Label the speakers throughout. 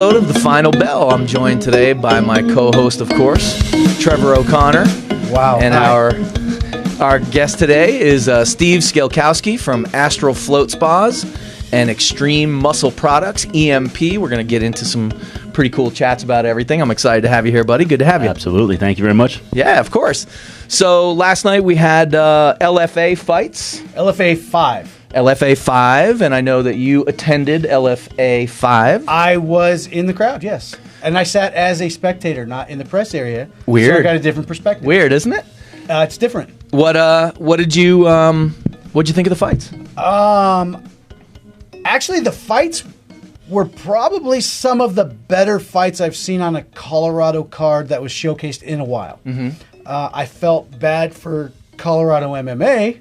Speaker 1: Of the Final Bell. I'm joined today by my co-host, of course, Trevor O'Connor.
Speaker 2: Wow.
Speaker 1: And our guest today is Steve Skalkowski from Astral Float Spas and Extreme Muscle Products, EMP. We're going to get into some pretty cool chats about everything. I'm excited to have you here, buddy. Good to have you.
Speaker 3: Absolutely. Thank you very much.
Speaker 1: Yeah, of course. So last night we had LFA fights.
Speaker 2: LFA 5.
Speaker 1: LFA 5, and I know that you attended LFA 5.
Speaker 2: I was in the crowd, yes. And I sat as a spectator, not in the press area.
Speaker 1: Weird.
Speaker 2: So I got a different perspective.
Speaker 1: Weird, isn't it?
Speaker 2: It's different.
Speaker 1: What did you think of the fights?
Speaker 2: Actually, the fights were probably some of the better fights I've seen on a Colorado card that was showcased in a while. Mm-hmm. I felt bad for Colorado MMA.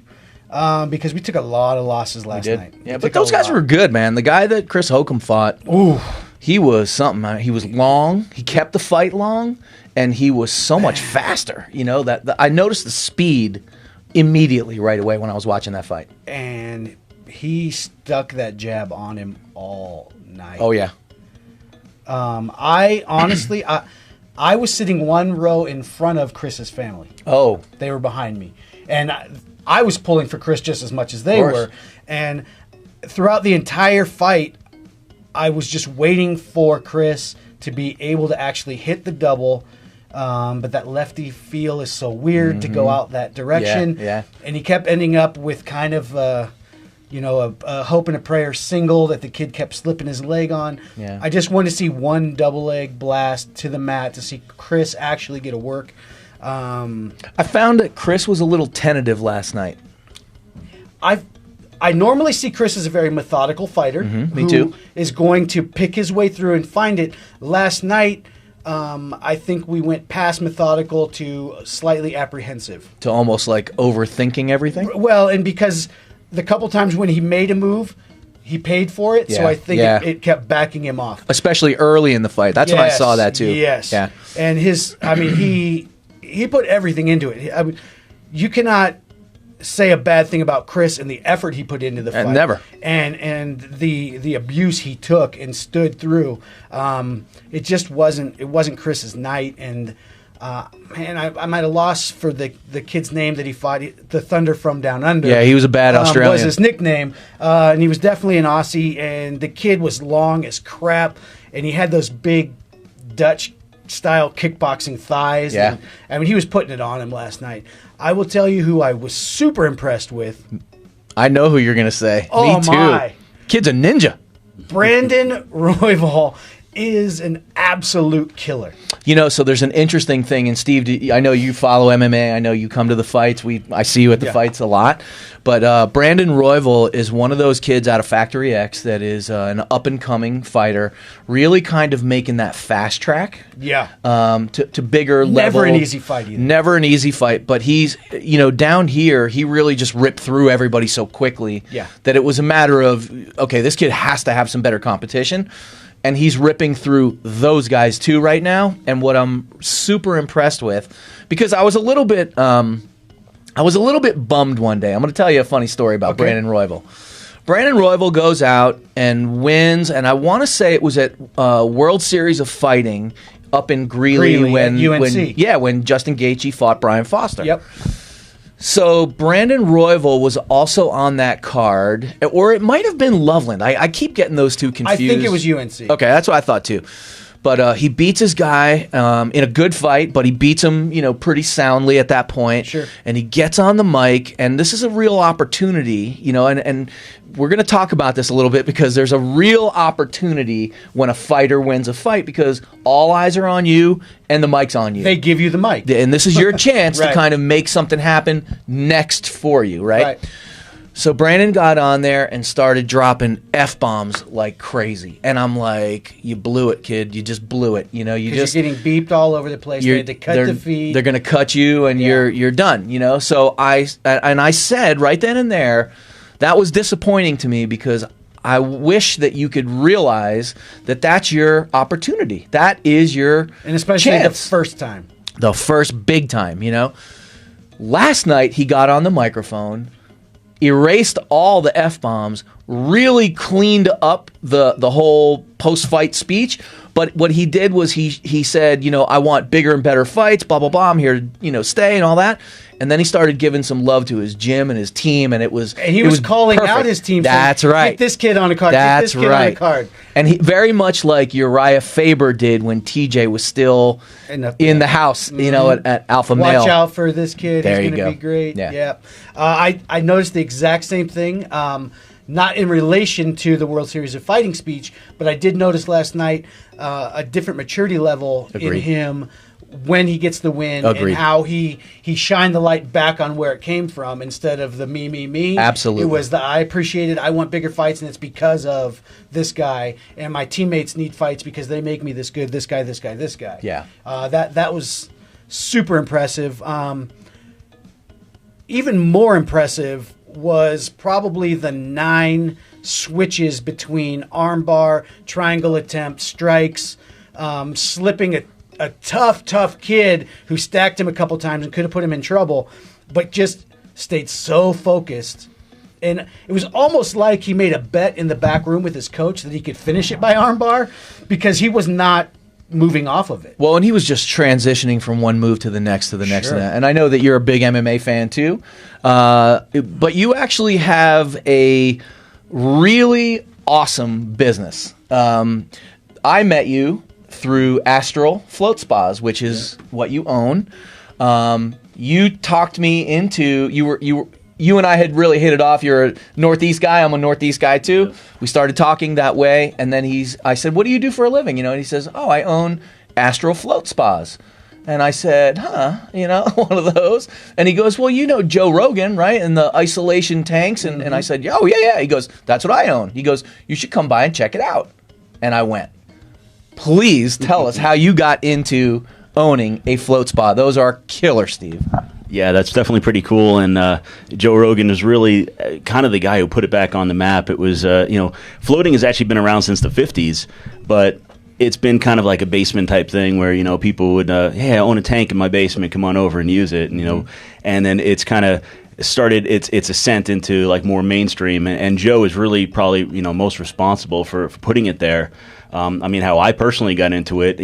Speaker 2: Because we took a lot of losses last night.
Speaker 1: Yeah, but those guys were good, man. The guy that Chris Holcomb fought, he was something. He was long. He kept the fight long, and he was so much faster. You know, I noticed the speed immediately right away when I was watching that fight.
Speaker 2: And he stuck that jab on him all night.
Speaker 1: Oh, yeah.
Speaker 2: I honestly, I was sitting one row in front of Chris's family.
Speaker 1: Oh.
Speaker 2: They were behind me. And I was pulling for Chris just as much as they were. And throughout the entire fight, I was just waiting for Chris to be able to actually hit the double. But that lefty feel is so weird to go out that direction.
Speaker 1: Yeah.
Speaker 2: And he kept ending up with kind of, a hope and a prayer single that the kid kept slipping his leg on.
Speaker 1: Yeah.
Speaker 2: I just wanted to see one double leg blast to the mat to see Chris actually get a work.
Speaker 1: I found that Chris was a little tentative last night.
Speaker 2: I normally see Chris as a very methodical fighter.
Speaker 1: Me too.
Speaker 2: Is going to pick his way through and find it. Last night, I think we went past methodical to slightly apprehensive.
Speaker 1: To almost like overthinking everything?
Speaker 2: Well, and because the couple times when he made a move, he paid for it, so I think it kept backing him off.
Speaker 1: Especially early in the fight. That's when I saw that too.
Speaker 2: Yes.
Speaker 1: Yeah.
Speaker 2: And he put everything into it. I mean, you cannot say a bad thing about Chris and the effort he put into the fight.
Speaker 1: Never.
Speaker 2: And the abuse he took and stood through. It just wasn't Chris's night. And I might have lost for the kid's name that he fought, the Thunder from Down Under.
Speaker 1: Yeah, he was a bad Australian.
Speaker 2: Was his nickname. And he was definitely an Aussie. And the kid was long as crap. And he had those big Dutch style kickboxing thighs.
Speaker 1: Yeah.
Speaker 2: And, he was putting it on him last night. I will tell you who I was super impressed with.
Speaker 1: I know who you're going to say.
Speaker 2: Oh,
Speaker 1: Me too.
Speaker 2: my.
Speaker 1: Kid's a ninja.
Speaker 2: Brandon Royval is an absolute killer.
Speaker 1: You know, so there's an interesting thing, and Steve, I know you follow MMA. I know you come to the fights. I see you at the fights a lot. But Brandon Royval is one of those kids out of Factory X that is an up-and-coming fighter, really kind of making that fast track to bigger level.
Speaker 2: Never an easy fight either.
Speaker 1: Never an easy fight. But he's, down here, he really just ripped through everybody so quickly that it was a matter of, okay, this kid has to have some better competition. And he's ripping through those guys too right now. And what I'm super impressed with, because I was a little bit bummed one day. I'm going to tell you a funny story about Brandon Royval. Brandon Royval goes out and wins, and I want to say it was at World Series of Fighting up in Greeley when Justin Gaethje fought Brian Foster.
Speaker 2: Yep.
Speaker 1: So Brandon Royval was also on that card, or it might have been Loveland. I keep getting those two confused.
Speaker 2: I think it was UNC.
Speaker 1: Okay, that's what I thought too. But he beats his guy in a good fight, but he beats him, pretty soundly at that point.
Speaker 2: Sure.
Speaker 1: And he gets on the mic, and this is a real opportunity, and we're going to talk about this a little bit because there's a real opportunity when a fighter wins a fight because all eyes are on you and the mic's on you.
Speaker 2: They give you the mic.
Speaker 1: And this is your chance
Speaker 2: Right.
Speaker 1: to kind of make something happen next for you, right? So Brandon got on there and started dropping F-bombs like crazy. And I'm like, you blew it, kid. You just blew it. You're
Speaker 2: getting beeped all over the place. They had to cut the feed.
Speaker 1: They're going to cut you and you're done, So I said right then and there, that was disappointing to me because I wish that you could realize that that's your opportunity. That is your
Speaker 2: and especially
Speaker 1: chance.
Speaker 2: The first time.
Speaker 1: The first big time, Last night he got on the microphone, erased all the F-bombs, really cleaned up the whole post-fight speech, But what he did was he said, I want bigger and better fights, blah, blah, blah. I'm here to, stay and all that. And then he started giving some love to his gym and his team, and
Speaker 2: he was calling
Speaker 1: perfect.
Speaker 2: out his team.
Speaker 1: That's
Speaker 2: saying,
Speaker 1: right.
Speaker 2: Get this kid on a card.
Speaker 1: That's
Speaker 2: get this kid
Speaker 1: right.
Speaker 2: on a card.
Speaker 1: And he very much like Uriah Faber did when TJ was still in the house, at Alpha Male.
Speaker 2: Watch out for this kid.
Speaker 1: There
Speaker 2: He's
Speaker 1: you
Speaker 2: going to
Speaker 1: go.
Speaker 2: be great.
Speaker 1: Yeah.
Speaker 2: I noticed the exact same thing. Not in relation to the World Series of Fighting speech, but I did notice last night a different maturity level in him when he gets the win.
Speaker 1: Agreed.
Speaker 2: And how he shined the light back on where it came from instead of the me.
Speaker 1: Absolutely.
Speaker 2: It was I appreciate it. I want bigger fights, and it's because of this guy. And my teammates need fights because they make me this good. This guy.
Speaker 1: Yeah.
Speaker 2: That was super impressive. Even more impressive was probably the 9 switches between armbar, triangle attempt, strikes, slipping a tough kid who stacked him a couple times and could have put him in trouble, but just stayed so focused. And it was almost like he made a bet in the back room with his coach that he could finish it by armbar because he was not moving off of it.
Speaker 1: Well, and he was just transitioning from one move to the next to the next.
Speaker 2: Sure.
Speaker 1: And I know that you're a big MMA fan too, but you actually have a really awesome business. I met you through Astral Float Spas, which is what you own. You talked me into you and I had really hit it off. You're a Northeast guy. I'm a Northeast guy too. Yeah. We started talking that way, and then I said, "What do you do for a living?" And he says, "Oh, I own Astral Float Spas." And I said, one of those. And he goes, "Well, Joe Rogan, right? And the isolation tanks." And I said, "Oh, yeah." He goes, "That's what I own." He goes, "You should come by and check it out." And I went. Please tell us how you got into owning a float spa. Those are killer, Steve.
Speaker 3: Yeah, that's definitely pretty cool. And Joe Rogan is really kind of the guy who put it back on the map. It was, floating has actually been around since the 50s, but it's been kind of like a basement type thing where, people would, hey, I own a tank in my basement, come on over and use it. And, and then it's kind of started its ascent into like more mainstream. And Joe is really probably, most responsible for putting it there. How I personally got into it,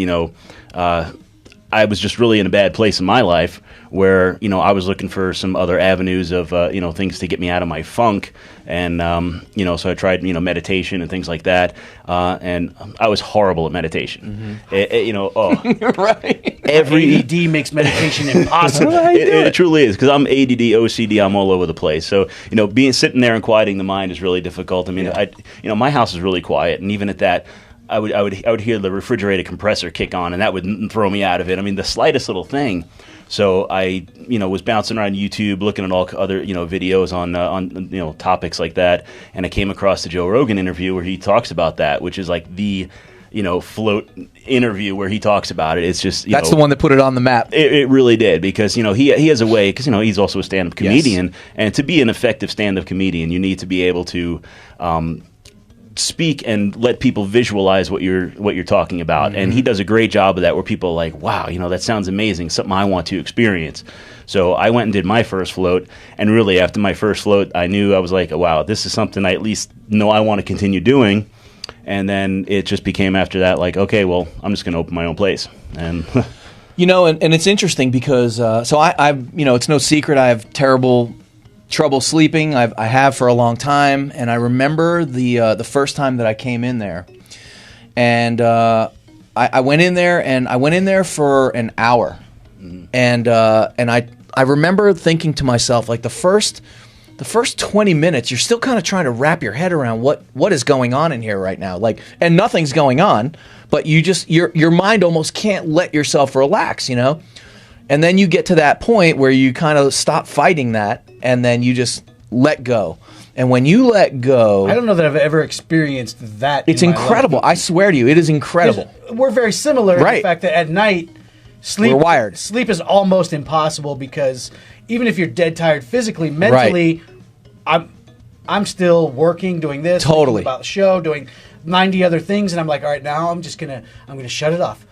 Speaker 3: I was just really in a bad place in my life where, I was looking for some other avenues of, things to get me out of my funk. And, so I tried, meditation and things like that. And I was horrible at meditation.
Speaker 2: Right.
Speaker 3: Every
Speaker 2: ADD makes meditation impossible.
Speaker 3: It truly is because I'm ADD, OCD, I'm all over the place. So, sitting there and quieting the mind is really difficult. My house is really quiet. And even at that, I would hear the refrigerator compressor kick on, and that would throw me out of it. The slightest little thing. So I, was bouncing around YouTube, looking at all other, videos on topics like that, and I came across the Joe Rogan interview where he talks about that, which is like the, float interview where he talks about it. It's just
Speaker 1: that's the one that put it on the map.
Speaker 3: It really did because he has a way because he's also a stand-up comedian, yes. And to be an effective stand-up comedian, you need to be able to. Speak and let people visualize what you're talking about, and he does a great job of that. Where people are like, "Wow, that sounds amazing, something I want to experience." So I went and did my first float, and really after my first float, I knew I was like, "Wow, this is something I at least know I want to continue doing." And then it just became after that like, "Okay, well, I'm just going to open my own place." And
Speaker 1: and it's interesting because I it's no secret I have terrible trouble sleeping. I have for a long time, and I remember the first time that I came in there, and I went in there, and I went in there for an hour, and I remember thinking to myself like the first 20 minutes you're still kind of trying to wrap your head around what is going on in here right now, like, and nothing's going on, but your mind almost can't let yourself relax, And then you get to that point where you kind of stop fighting that, and then you just let go. And when you let go...
Speaker 2: I don't know that I've ever experienced that.
Speaker 1: It's incredible. I swear to you, it is incredible.
Speaker 2: We're very similar in the fact that at night,
Speaker 1: we're wired.
Speaker 2: Sleep is almost impossible because even if you're dead tired physically, mentally, I'm still working, doing this,
Speaker 1: totally
Speaker 2: about the show, doing 90 other things, and I'm like, all right, now I'm gonna shut it off.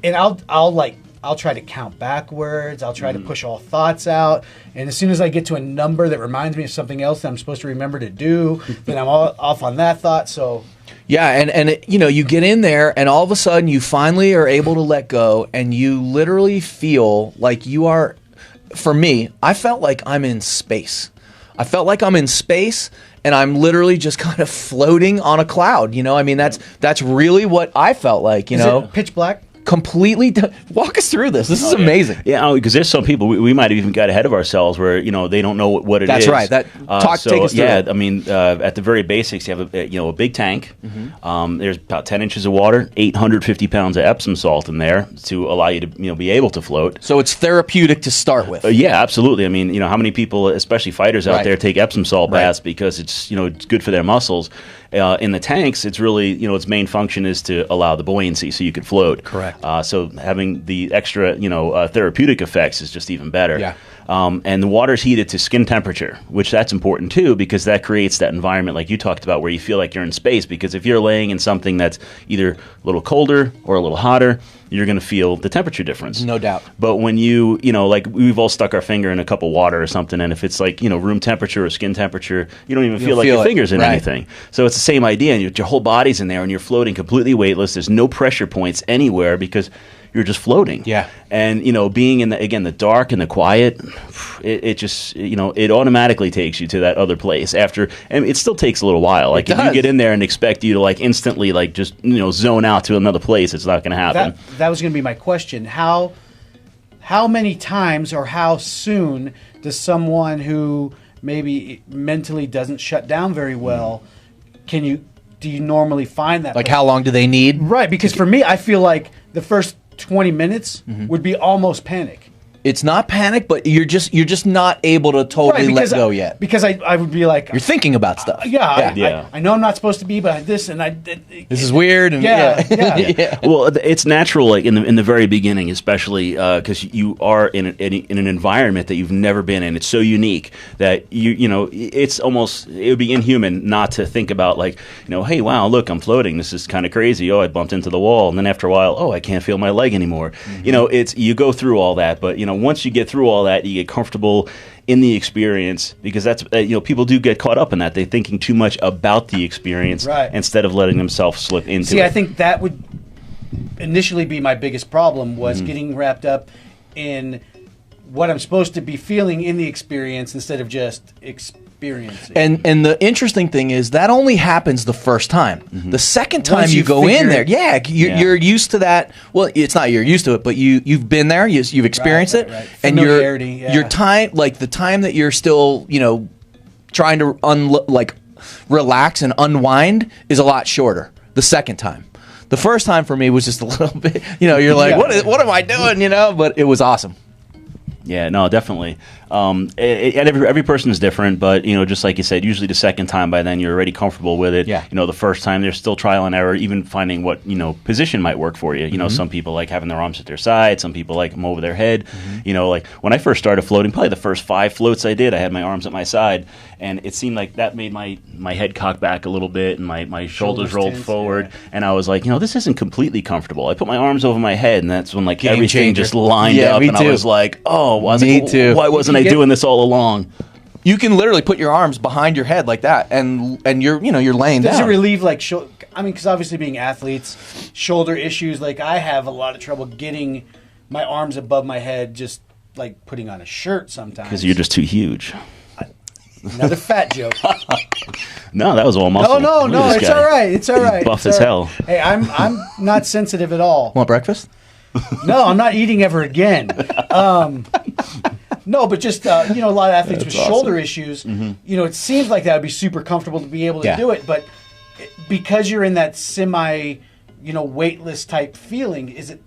Speaker 2: And I'll try to count backwards. I'll try to push all thoughts out. And as soon as I get to a number that reminds me of something else that I'm supposed to remember to do, then I'm all off on that thought. So
Speaker 1: Yeah, and it, you get in there, and all of a sudden you finally are able to let go, and you literally feel like you are. For me, I felt like I'm in space. I felt like I'm in space, and I'm literally just kind of floating on a cloud. I mean, that's really what I felt like.
Speaker 2: Is it pitch black?
Speaker 1: Completely walk us through this. This is amazing.
Speaker 3: Yeah, because there's some people we might have even got ahead of ourselves where they don't know what it
Speaker 1: That's
Speaker 3: is.
Speaker 1: right. Take us through it.
Speaker 3: I mean, at the very basics, you have a big tank. There's about 10 inches of water, 850 pounds of Epsom salt in there to allow you to be able to float.
Speaker 1: So it's therapeutic to start with.
Speaker 3: Yeah, absolutely. I mean, how many people, especially fighters out there, take Epsom salt baths because it's good for their muscles. In the tanks, it's really, its main function is to allow the buoyancy so you can float.
Speaker 1: Correct.
Speaker 3: So having the extra, therapeutic effects is just even better.
Speaker 1: Yeah.
Speaker 3: And the water's heated to skin temperature, which that's important too, because that creates that environment like you talked about where you feel like you're in space. Because if you're laying in something that's either a little colder or a little hotter, you're going to feel the temperature difference.
Speaker 1: No doubt.
Speaker 3: But when like we've all stuck our finger in a cup of water or something, and if it's like, room temperature or skin temperature, you don't even feel like your finger's in anything. So it's the same idea. And your whole body's in there and you're floating completely weightless. There's no pressure points anywhere because you're just floating.
Speaker 1: Yeah.
Speaker 3: And, being in the dark and the quiet, it just, it automatically takes you to that other place and it still takes a little while. Like if you get in there and expect you to like instantly like just, zone out to another place, it's not going to happen.
Speaker 2: That was going to be my question. How many times or how soon does someone who maybe mentally doesn't shut down very well, do you normally find that?
Speaker 1: Like how long do they need?
Speaker 2: Right. Because for me, I feel like the first 20 minutes would be almost panic.
Speaker 1: It's not panic, but you're just not able to totally let go yet.
Speaker 2: Because I would be like...
Speaker 1: You're thinking about stuff.
Speaker 2: I know I'm not supposed to be, but this and I...
Speaker 1: This is weird. And
Speaker 2: Yeah.
Speaker 3: Well, it's natural, like in the very beginning, especially because you are in an environment that you've never been in. It's so unique that it's almost, it would be inhuman not to think about like, hey, wow, look, I'm floating. This is kind of crazy. Oh, I bumped into the wall, and then after a while, oh, I can't feel my leg anymore. You go through all that, but once you get through all that, you get comfortable in the experience, because that's people do get caught up in that. They're thinking too much about the experience instead of letting themselves slip into it.
Speaker 2: I think that would initially be my biggest problem was getting wrapped up in what I'm supposed to be feeling in the experience instead of just experiencing.
Speaker 1: And the interesting thing is that only happens the first time. The second time you go in there, you're used to that. Well, it's not you're used to it, but you've been there, you've experienced it, and your time, like the time that you're still trying to relax and unwind is a lot shorter. The second time. The first time for me was just a little bit. You're like, what am I doing? But it was awesome.
Speaker 3: Yeah, no, definitely. And every person is different, but just like you said, usually the second time by then you're already comfortable with it.
Speaker 1: Yeah.
Speaker 3: The first time there's still trial and error, even finding what position might work for you. Some people like having their arms at their side, some people like them over their head. Like when I first started floating, probably the first 5 floats I did, I had my arms at my side, and it seemed like that made my head cock back a little bit and my shoulders rolled forward, and I was like, this isn't completely comfortable. I put my arms over my head, and that's when
Speaker 1: Game
Speaker 3: everything
Speaker 1: changer.
Speaker 3: just lined up, and I was like,
Speaker 1: me too.
Speaker 3: Why wasn't I doing this all along?
Speaker 1: You can literally put your arms behind your head like that, and you're laying down.
Speaker 2: Does it relieve because obviously being athletes, shoulder issues. Like I have a lot of trouble getting my arms above my head, just like putting on a shirt sometimes.
Speaker 3: Because you're just too huge.
Speaker 2: Another fat joke.
Speaker 3: No, that was all muscle.
Speaker 2: No, it's all right. It's all right.
Speaker 3: Buff as hell.
Speaker 2: Hey, I'm not sensitive at all.
Speaker 1: Want breakfast?
Speaker 2: No, I'm not eating ever again. No, but just a lot of athletes with shoulder issues. It seems like that would be super comfortable to be able to do it, but because you're in that semi, weightless type feeling, is it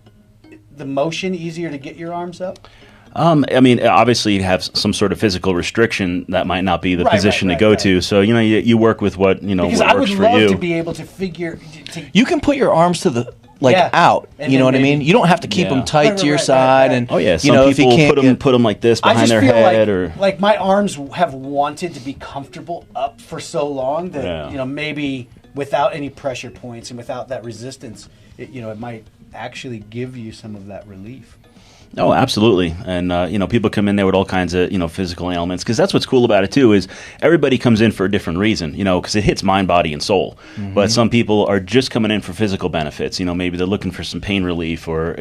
Speaker 2: the motion easier to get your arms up?
Speaker 3: Obviously you have some sort of physical restriction that might not be the position to go to. So you work with what
Speaker 2: because
Speaker 3: what
Speaker 2: I
Speaker 3: works
Speaker 2: would
Speaker 3: for
Speaker 2: love
Speaker 3: you.
Speaker 2: to be able to figure.
Speaker 1: You can put your arms to the out. You know what I mean? You don't have to keep them tight to your side. And
Speaker 3: some people
Speaker 1: if you
Speaker 3: put them like this behind their head,
Speaker 2: like my arms have wanted to be comfortable up for so long that maybe without any pressure points and without that resistance, it might actually give you some of that relief.
Speaker 3: Oh, absolutely. And, people come in there with all kinds of, physical ailments, because that's what's cool about it, too, is everybody comes in for a different reason, because it hits mind, body, and soul. Mm-hmm. But some people are just coming in for physical benefits. Maybe they're looking for some pain relief or,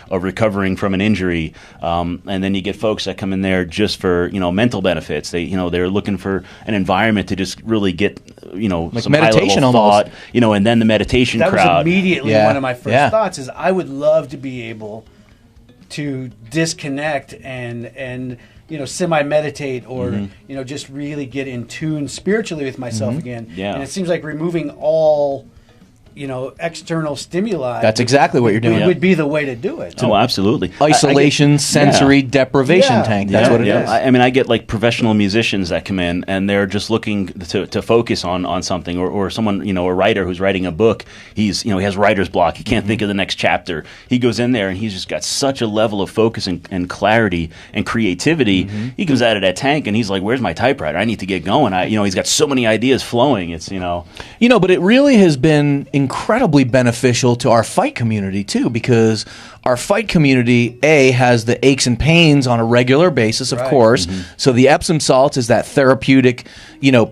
Speaker 3: or recovering from an injury. And then you get folks that come in there just for, mental benefits. They're looking for an environment to just really get,
Speaker 1: like
Speaker 3: some
Speaker 1: meditation
Speaker 3: high-level thought,
Speaker 1: almost.
Speaker 3: And then the meditation
Speaker 2: that
Speaker 3: crowd.
Speaker 2: That was immediately one of my first thoughts is I would love to be able to disconnect and semi-meditate or just really get in tune spiritually with myself again.
Speaker 3: Yeah.
Speaker 2: And it seems like removing all external stimuli.
Speaker 1: That's exactly what you're doing.
Speaker 2: Would be the way to do it.
Speaker 3: Oh, absolutely.
Speaker 1: Isolation, sensory deprivation tank. That's what it is.
Speaker 3: I get like professional musicians that come in and they're just looking to focus on something, or someone, a writer who's writing a book. He has writer's block. He can't think of the next chapter. He goes in there and he's just got such a level of focus and clarity and creativity. He comes out of that tank and he's like, "Where's my typewriter? I need to get going." He's got so many ideas flowing. It's
Speaker 1: but it really has been incredibly beneficial to our fight community too, because our fight community has the aches and pains on a regular basis, of course. So the Epsom salts is that therapeutic,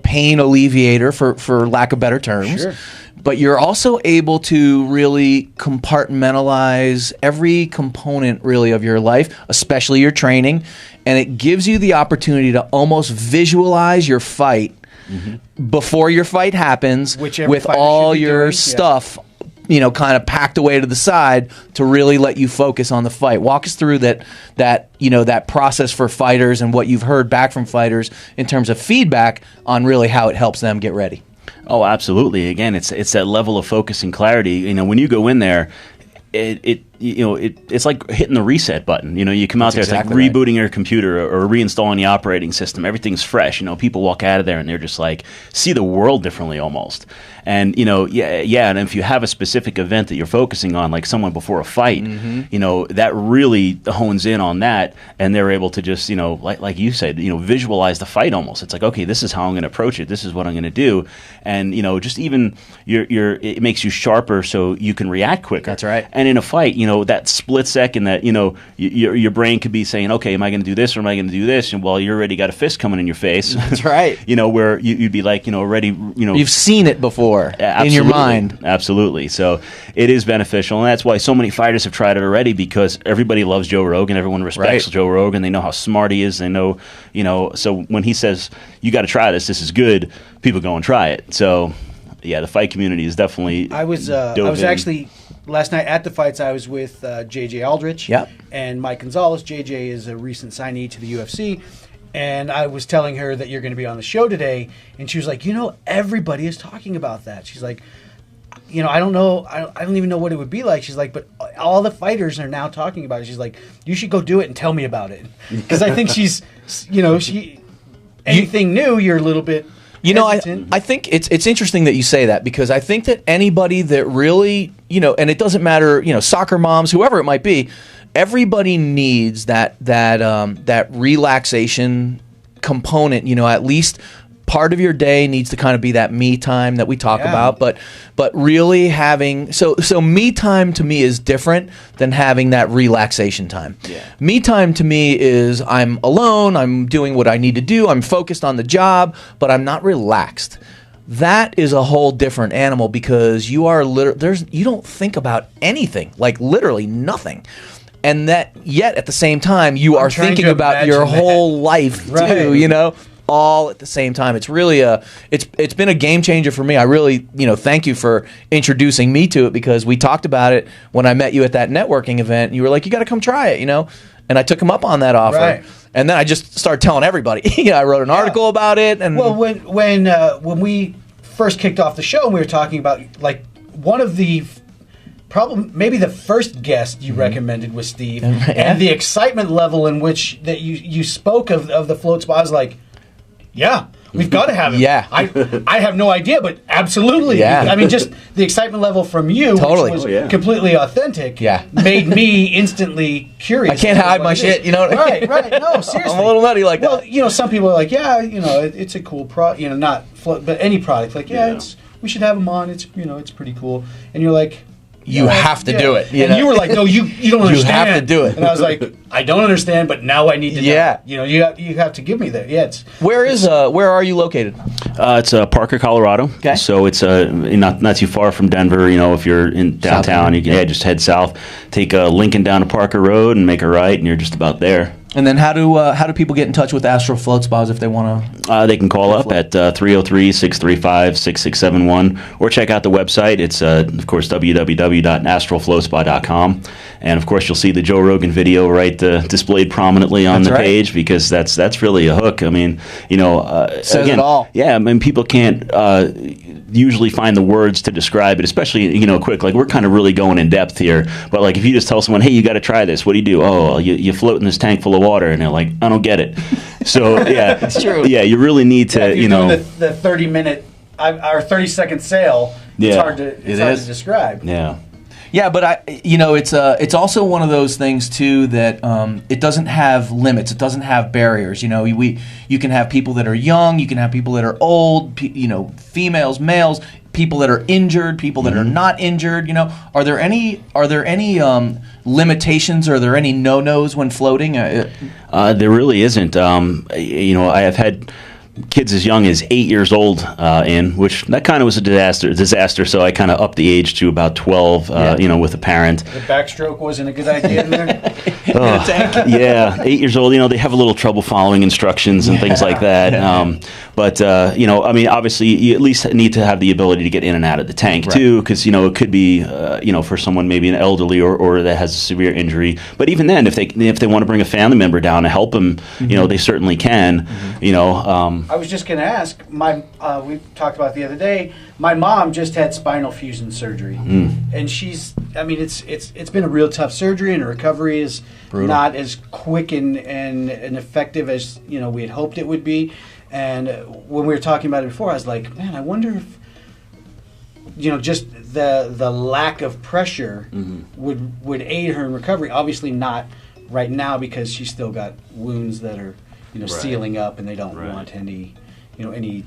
Speaker 1: pain alleviator, for lack of better terms.
Speaker 2: Sure.
Speaker 1: But you're also able to really compartmentalize every component really of your life, especially your training, and it gives you the opportunity to almost visualize your fight before your fight happens, with all your stuff, kind of packed away to the side to really let you focus on the fight. Walk us through that process for fighters and what you've heard back from fighters in terms of feedback on really how it helps them get ready.
Speaker 3: Oh, absolutely. Again, it's that level of focus and clarity. When you go in there, it's like hitting the reset button. You come out there, it's like rebooting your computer or reinstalling the operating system. Everything's fresh. People walk out of there and they're just like, see the world differently almost. And, and if you have a specific event that you're focusing on, like someone before a fight, that really hones in on that, and they're able to just, like you said, visualize the fight almost. It's like, okay, this is how I'm going to approach it. This is what I'm going to do. And, just even it makes you sharper so you can react quicker.
Speaker 1: That's right.
Speaker 3: And in a fight, that split second that, your brain could be saying, okay, am I going to do this or am I going to do this? And while you already got a fist coming in your face.
Speaker 1: That's right.
Speaker 3: Where you'd be like, already,
Speaker 1: You've seen it before. In your mind.
Speaker 3: Absolutely. So it is beneficial, and that's why so many fighters have tried it already, because everybody loves Joe Rogan. Everyone respects Joe Rogan. They know how smart he is. They know, so when he says, you got to try this is good, people go and try it. So, the fight community is definitely
Speaker 2: I was actually, last night at the fights, I was with J.J. Aldrich and Mike Gonzalez. J.J. is a recent signee to the UFC. And I was telling her that you're going to be on the show today, and she was like, everybody is talking about that. She's like, I don't know, I don't even know what it would be like. She's like, but all the fighters are now talking about it. She's like, you should go do it and tell me about it, because I think she's, anything new, you're a little bit.
Speaker 1: I think it's interesting that you say that, because I think that anybody that really, and it doesn't matter, soccer moms, whoever it might be, everybody needs that relaxation component. At least part of your day needs to kind of be that me time that we talk about. But really having so me time to me is different than having that relaxation time. Yeah. Me time to me is I'm alone. I'm doing what I need to do. I'm focused on the job, but I'm not relaxed. That is a whole different animal, because you are you don't think about anything, like literally nothing. And yet at the same time, you are thinking about your whole life too, all at the same time. It's really it's been a game changer for me. I really, thank you for introducing me to it, because we talked about it when I met you at that networking event. You were like, you got to come try it, and I took him up on that offer. Right. And then I just started telling everybody. I wrote an article about it. And
Speaker 2: when we first kicked off the show, and we were talking about like one of the maybe the first guest you recommended was Steve, and the excitement level in which that you spoke of the float spa, I was like, we've got to have him. I have no idea, but absolutely. I mean, just the excitement level from you, which was completely authentic, made me instantly curious.
Speaker 1: I can't hide my shit,
Speaker 2: Right. No, seriously.
Speaker 1: I'm a little nutty like that.
Speaker 2: Well, some people are like, it's a cool product, not float, but any product, like, we should have him on. It's, it's pretty cool. And you're like,
Speaker 1: you have to do it.
Speaker 2: You were like, no, you don't understand.
Speaker 1: You have to do it.
Speaker 2: And I was like, I don't understand, but now I need to know. You have to give me that. Yeah.
Speaker 1: Where are you located?
Speaker 3: It's Parker, Colorado.
Speaker 1: Okay.
Speaker 3: So it's not too far from Denver. If you're in downtown, you can just head south, take Lincoln down to Parker Road, and make a right, and you're just about there.
Speaker 1: And then how do people get in touch with Astral Float Spas if they want to?
Speaker 3: They can call up at 303-635-6671 or check out the website. It's, of course, www.astralfloatspa.com. And, of course, you'll see the Joe Rogan video displayed prominently on the page, because that's really a hook. I mean,
Speaker 1: says
Speaker 3: again,
Speaker 1: it all.
Speaker 3: Yeah, I mean, people can't usually find the words to describe it, especially, quick. Like, we're kind of really going in depth here. But, like, if you just tell someone, hey, you got to try this, what do you do? Oh, you float in this tank full of water, and they're like, I don't get it. So yeah,
Speaker 1: it's true.
Speaker 3: Yeah, you really need to,
Speaker 2: doing the 30-minute or 30-second sail. It's hard to describe.
Speaker 3: Yeah.
Speaker 1: Yeah, but it's also one of those things too that it doesn't have limits. It doesn't have barriers. You can have people that are young. You can have people that are old. Females, males. People that are injured, people that are not injured. Are there any limitations? Are there any no-nos when floating?
Speaker 3: There really isn't. I have had kids as young as 8 years old which that kind of was a disaster. So I kind of upped the age to about 12, with a parent.
Speaker 2: The backstroke wasn't a good idea in there?
Speaker 3: Yeah, 8 years old, they have a little trouble following instructions and things like that. But obviously you at least need to have the ability to get in and out of the tank too, because, it could be, for someone maybe an elderly or that has a severe injury. But even then, if they want to bring a family member down to help them, they certainly can,
Speaker 2: I was just going to ask, we talked about it the other day, my mom just had spinal fusion surgery. And she's, it's been a real tough surgery, and her recovery is brutal. Not as quick and effective as, we had hoped it would be. And when we were talking about it before, I was like, man, I wonder if, just the lack of pressure would aid her in recovery. Obviously not right now, because she's still got wounds that are sealing up, and they don't want any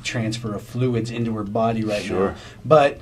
Speaker 2: transfer of fluids into her body now. But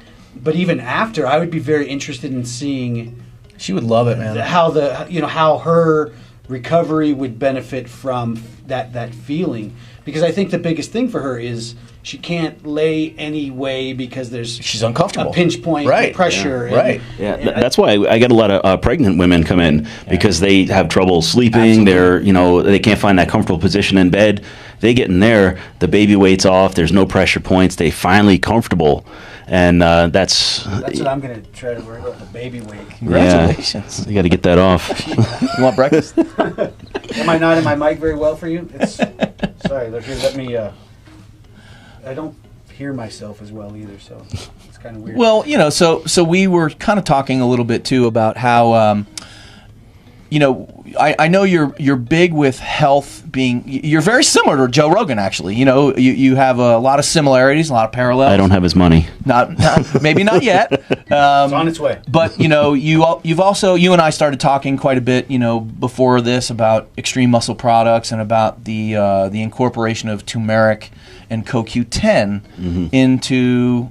Speaker 2: even after, I would be very interested in seeing.
Speaker 1: She would love it, man.
Speaker 2: How her recovery would benefit from that feeling, because I think the biggest thing for her is she can't lay any way because she's
Speaker 1: uncomfortable.
Speaker 2: A pinch point, pressure.
Speaker 3: That's why I get a lot of pregnant women come in, because they have trouble sleeping.
Speaker 2: Absolutely.
Speaker 3: They can't find that comfortable position in bed. They get in there, the baby weight's off. There's no pressure points. They finally comfortable, and that's
Speaker 2: what I'm going to try to worry about, the baby weight.
Speaker 1: Congratulations!
Speaker 3: You got to get that off.
Speaker 1: You want breakfast?
Speaker 2: Am I not in my mic very well for you? Sorry, let me. I don't hear myself as well either, so it's kind of weird.
Speaker 1: Well, so we were kind of talking a little bit too about how, I know you're big with health being. You're very similar to Joe Rogan, actually. You have a lot of similarities, a lot of parallels.
Speaker 3: I don't have his money.
Speaker 1: Not maybe not yet.
Speaker 2: It's on its way.
Speaker 1: But you and I started talking quite a bit, before this, about extreme muscle products and about the incorporation of Q-Meric and CoQ10 into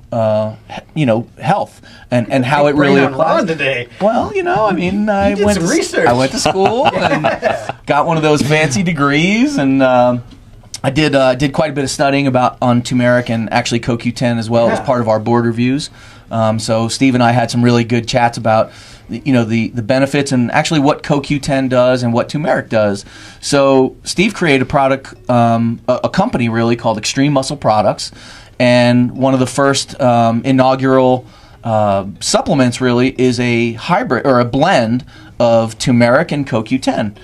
Speaker 1: health and how it really applies
Speaker 2: today.
Speaker 1: Well, I
Speaker 2: did some research.
Speaker 1: I went to school and got one of those fancy degrees, and I did quite a bit of studying on Q-Meric and actually CoQ10 as well as part of our board reviews. So Steve and I had some really good chats about the benefits and actually what CoQ10 does and what Q-Meric does. So Steve created a product, a company really called Extreme Muscle Products, and one of the first inaugural supplements really is a hybrid or a blend of Q-Meric and CoQ10.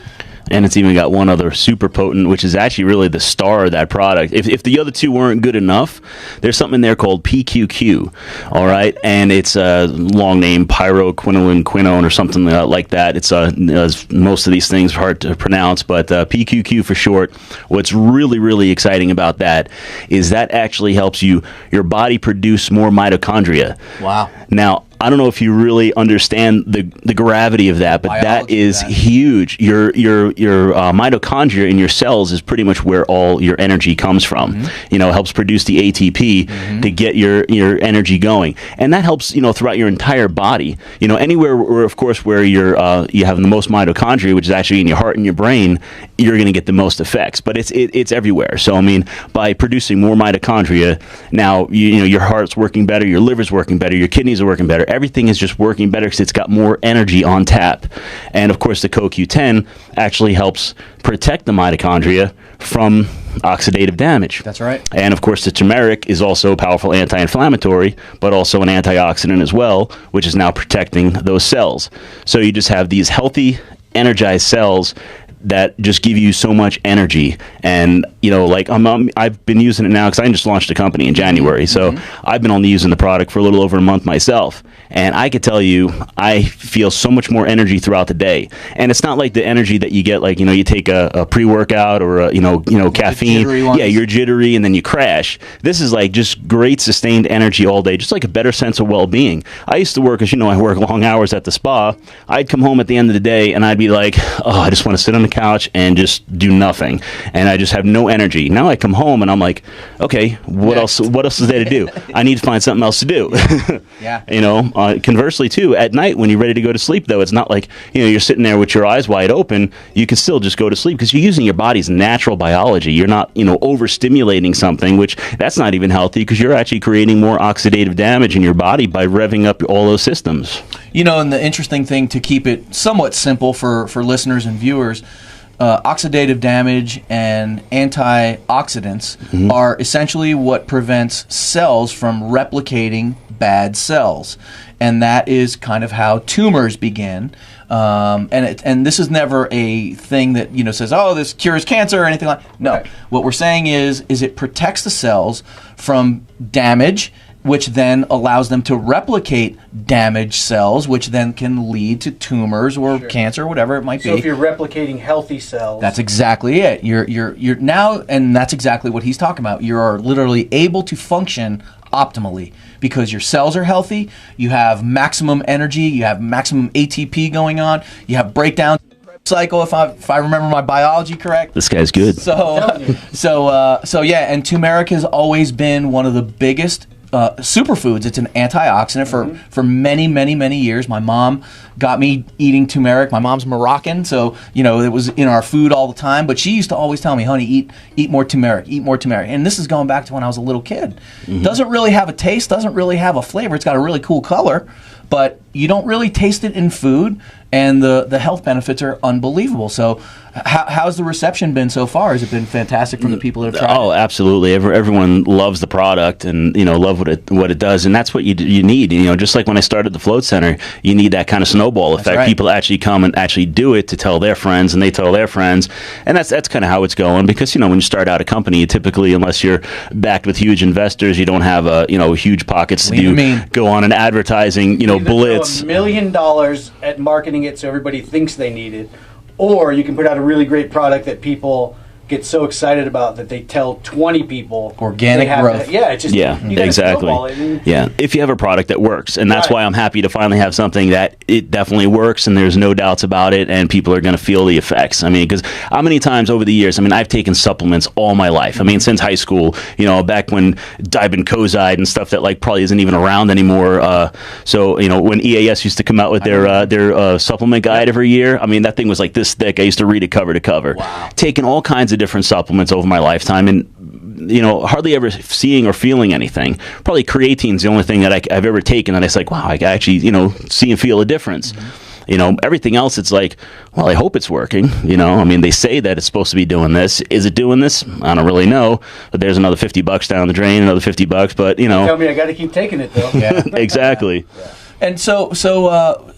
Speaker 3: And it's even got one other super potent, which is actually really the star of that product. If the other two weren't good enough, there's something in there called PQQ, all right? And it's a long name, pyroquinone, quinone, or something like that. It's most of these things are hard to pronounce, but PQQ for short. What's really, really exciting about that is that actually helps your body produce more mitochondria.
Speaker 1: Wow.
Speaker 3: Now, I don't know if you really understand the gravity of that, but that is huge. Your mitochondria in your cells is pretty much where all your energy comes from. You know, it helps produce the ATP to get your energy going, and that helps, you know, throughout your entire body. You know, anywhere where, of course, where you have the most mitochondria, which is actually in your heart and your brain, you're going to get the most effects. But it's everywhere. So I mean, by producing more mitochondria, now you know your heart's working better, your liver's working better, your kidneys are working better. Everything is just working better because it's got more energy on tap. And of course, the CoQ10 actually helps protect the mitochondria from oxidative damage.
Speaker 1: That's right.
Speaker 3: And of course, the turmeric is also a powerful anti-inflammatory, but also an antioxidant as well, which is now protecting those cells. So you just have these healthy, energized cells that just give you so much energy. And you know, like I've been using it now because I just launched a company in January, so I've been only using the product for a little over a month myself, and I could tell you I feel so much more energy throughout the day. And it's not like the energy that you get, like, you know, you take a pre-workout or a, you know caffeine, yeah, you're jittery and then you crash. This is like just great sustained energy all day, just like a better sense of well-being. I used to work, as you know, I work long hours at the spa. I'd come home at the end of the day and I'd be like, oh, I just want to sit on the couch and just do nothing, and I just have no energy. Now I come home and I'm like, okay, what else is there to do? I need to find something else to do. You know, conversely too, at night when you're ready to go to sleep, though, it's not like, you know, you're sitting there with your eyes wide open. You can still just go to sleep because you're using your body's natural biology. You're not, you know, overstimulating something, which that's not even healthy because you're actually creating more oxidative damage in your body by revving up all those systems.
Speaker 1: You know, and the interesting thing, to keep it somewhat simple for listeners and viewers, oxidative damage and antioxidants are essentially what prevents cells from replicating bad cells. And that is kind of how tumors begin. And this is never a thing that, you know, says, oh, this cures cancer or anything like that. No. Right. What we're saying is it protects the cells from damage, which then allows them to replicate damaged cells, which then can lead to tumors or cancer, whatever it might be.
Speaker 2: So if you're replicating healthy cells,
Speaker 1: that's exactly it. You're now, and that's exactly what he's talking about. You're literally able to function optimally because your cells are healthy. You have maximum energy. You have maximum ATP going on. You have breakdowns. Cycle, if I remember my biology correct.
Speaker 3: This guy's good.
Speaker 1: So yeah, and turmeric has always been one of the biggest superfoods. It's an antioxidant for many, many, many years. My mom got me eating turmeric. My mom's Moroccan, so you know it was in our food all the time. But she used to always tell me, "Honey, eat more turmeric, eat more turmeric." And this is going back to when I was a little kid. Doesn't really have a taste, doesn't really have a flavor. It's got a really cool color, but you don't really taste it in food. And the health benefits are unbelievable. So how's the reception been so far? Has it been fantastic from the people that have tried it?
Speaker 3: Oh, absolutely. Everyone loves the product and, you know, love what it does. And that's what you need. You know, just like when I started the Float Center, you need that kind of snowball effect. Right. People actually come and actually do it to tell their friends, and they tell their friends. And that's kind of how it's going, because, you know, when you start out a company, you typically, unless you're backed with huge investors, you don't have huge pockets to go on an advertising, blitz.
Speaker 2: $1 million at marketing it so everybody thinks they need it, or you can put out a really great product that people get so excited about that they tell 20 people.
Speaker 1: Organic growth.
Speaker 3: Exactly. If you have a product that works, and that's why I'm happy to finally have something that it definitely works, and there's no doubts about it, and people are going to feel the effects. I mean, because how many times over the years, I've taken supplements all my life. Since high school, back when dibenzcoxide and stuff that probably isn't even around anymore. So when EAS used to come out with their supplement guide every year, that thing was like this thick. I used to read it cover to cover. Wow. Taking all kinds of different supplements over my lifetime, and hardly ever seeing or feeling anything. Probably creatine's the only thing that I've ever taken that I was like, wow, I actually see and feel a difference. Everything else, it's like, well, I hope it's working. They say that it's supposed to be doing this. Is it doing this? I don't really know. But there's another $50 down the drain, another $50. But
Speaker 2: tell me I got to keep taking it though.
Speaker 3: Yeah, exactly.
Speaker 1: And so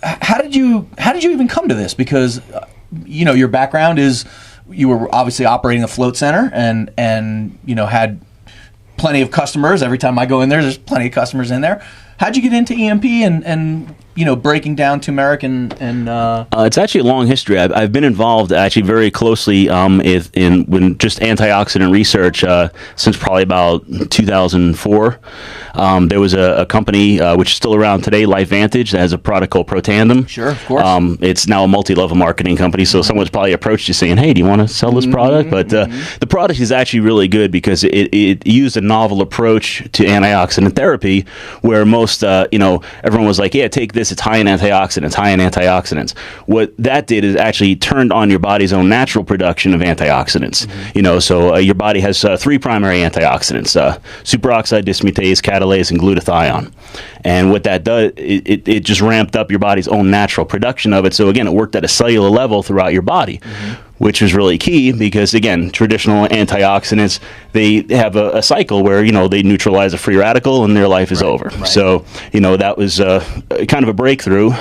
Speaker 1: how did you even come to this? Because your background is, you were obviously operating a float center and had plenty of customers. Every time I go in there's plenty of customers in there. How'd you get into EMP and breaking down turmeric and
Speaker 3: It's actually a long history. I've been involved actually very closely in just antioxidant research since probably about 2004. There was a company which is still around today, LifeVantage, that has a product called Protandim.
Speaker 1: Sure, of course.
Speaker 3: It's now a multi-level marketing company, so someone's probably approached you saying, "Hey, do you want to sell this product?" But the product is actually really good because it used a novel approach to antioxidant therapy, where most everyone was like, "Yeah, take this. It's high in antioxidants." What that did is actually turned on your body's own natural production of antioxidants. So your body has 3 primary antioxidants: superoxide dismutase, catalase, and glutathione. And what that does, it just ramped up your body's own natural production of it. So again, it worked at a cellular level throughout your body, which was really key because, again, traditional antioxidants, they have a cycle where, they neutralize a free radical and their life is over. Right. So, that was kind of a breakthrough.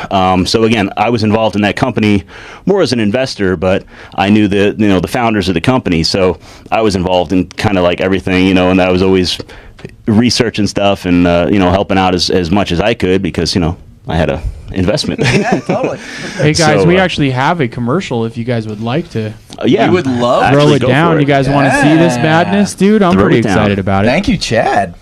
Speaker 3: So again, I was involved in that company more as an investor, but I knew the founders of the company. So I was involved in kind of like everything, and I was always researching stuff and, helping out as much as I could because, I had a investment.
Speaker 1: Yeah, totally.
Speaker 4: Hey guys, we actually have a commercial if you guys would like to.
Speaker 1: Yeah, we would love to
Speaker 4: roll it down. You guys want to see this madness, dude? I'm pretty excited about it.
Speaker 1: Thank you, Chad.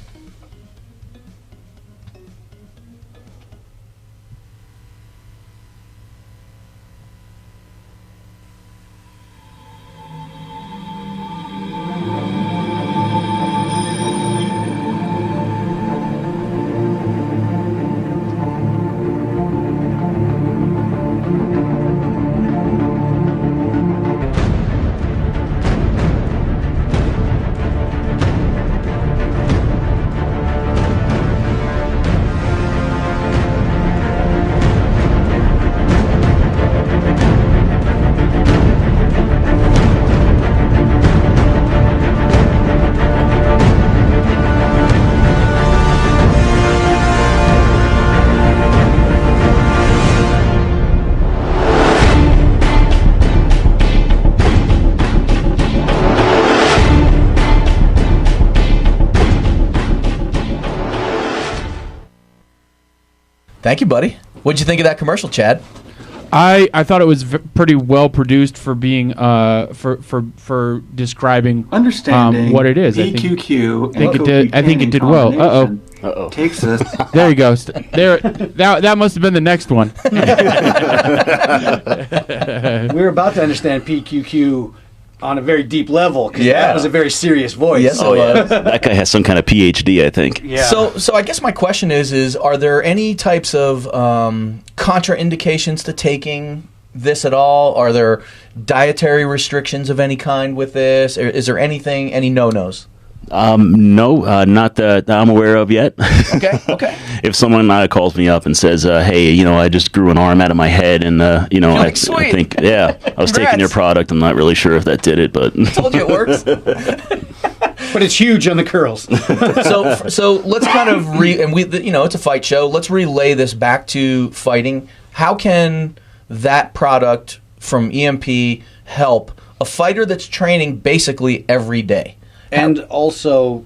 Speaker 1: Thank you, buddy. What'd you think of that commercial, Chad?
Speaker 4: I thought it was pretty well produced for being for describing
Speaker 5: understanding
Speaker 4: what it is.
Speaker 5: PQQ.
Speaker 4: I think it did well.
Speaker 5: Uh-oh. Takes us.
Speaker 4: There you go. That must have been the next one.
Speaker 2: We were about to understand PQQ on a very deep level because that was a very serious voice.
Speaker 1: Yes, yeah.
Speaker 3: That guy has some kind of PhD, I think.
Speaker 2: Yeah.
Speaker 1: So I guess my question is are there any types of contraindications to taking this at all? Are there dietary restrictions of any kind with this? Or is there any no-nos?
Speaker 3: No, not that I'm aware of yet.
Speaker 1: Okay.
Speaker 3: If someone calls me up and says, "Hey, I just grew an arm out of my head," and I think, I was taking your product. I'm not really sure if that did it, but
Speaker 1: told you it works.
Speaker 2: But it's huge on the curls.
Speaker 1: So let's kind of it's a fight show. Let's relay this back to fighting. How can that product from EMP help a fighter that's training basically every day?
Speaker 2: And also,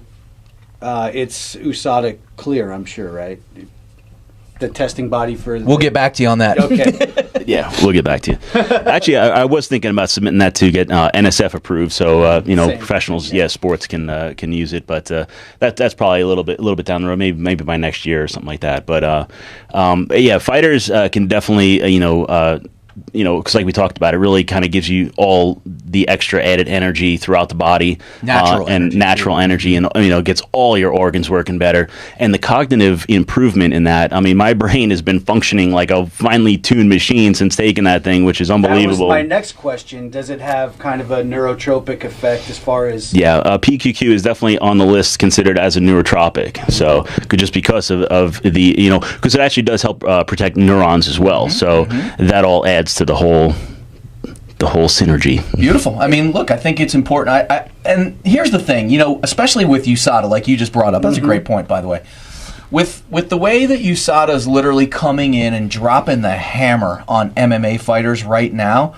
Speaker 2: it's USADA clear, I'm sure, right? The testing body for...
Speaker 1: We'll get back to you on that.
Speaker 2: Okay.
Speaker 3: Yeah, we'll get back to you. Actually, I was thinking about submitting that to get NSF approved, so professionals, sports can use it. But that's probably a little bit down the road, maybe by next year or something like that. But fighters can definitely because like we talked about, it really kind of gives you all the extra added energy throughout the body, natural energy, and gets all your organs working better. And the cognitive improvement in that, I mean, my brain has been functioning like a finely tuned machine since taking that thing, which is unbelievable.
Speaker 2: That was my next question. Does it have kind of a neurotropic effect as far as...
Speaker 3: Yeah, PQQ is definitely on the list considered as a neurotropic. So just because of the, because it actually does help protect neurons as well. So that all adds to the whole synergy.
Speaker 1: Beautiful. I mean, look, I think it's important. And here's the thing, especially with USADA, like you just brought up. That's a great point, by the way. With the way that USADA is literally coming in and dropping the hammer on MMA fighters right now,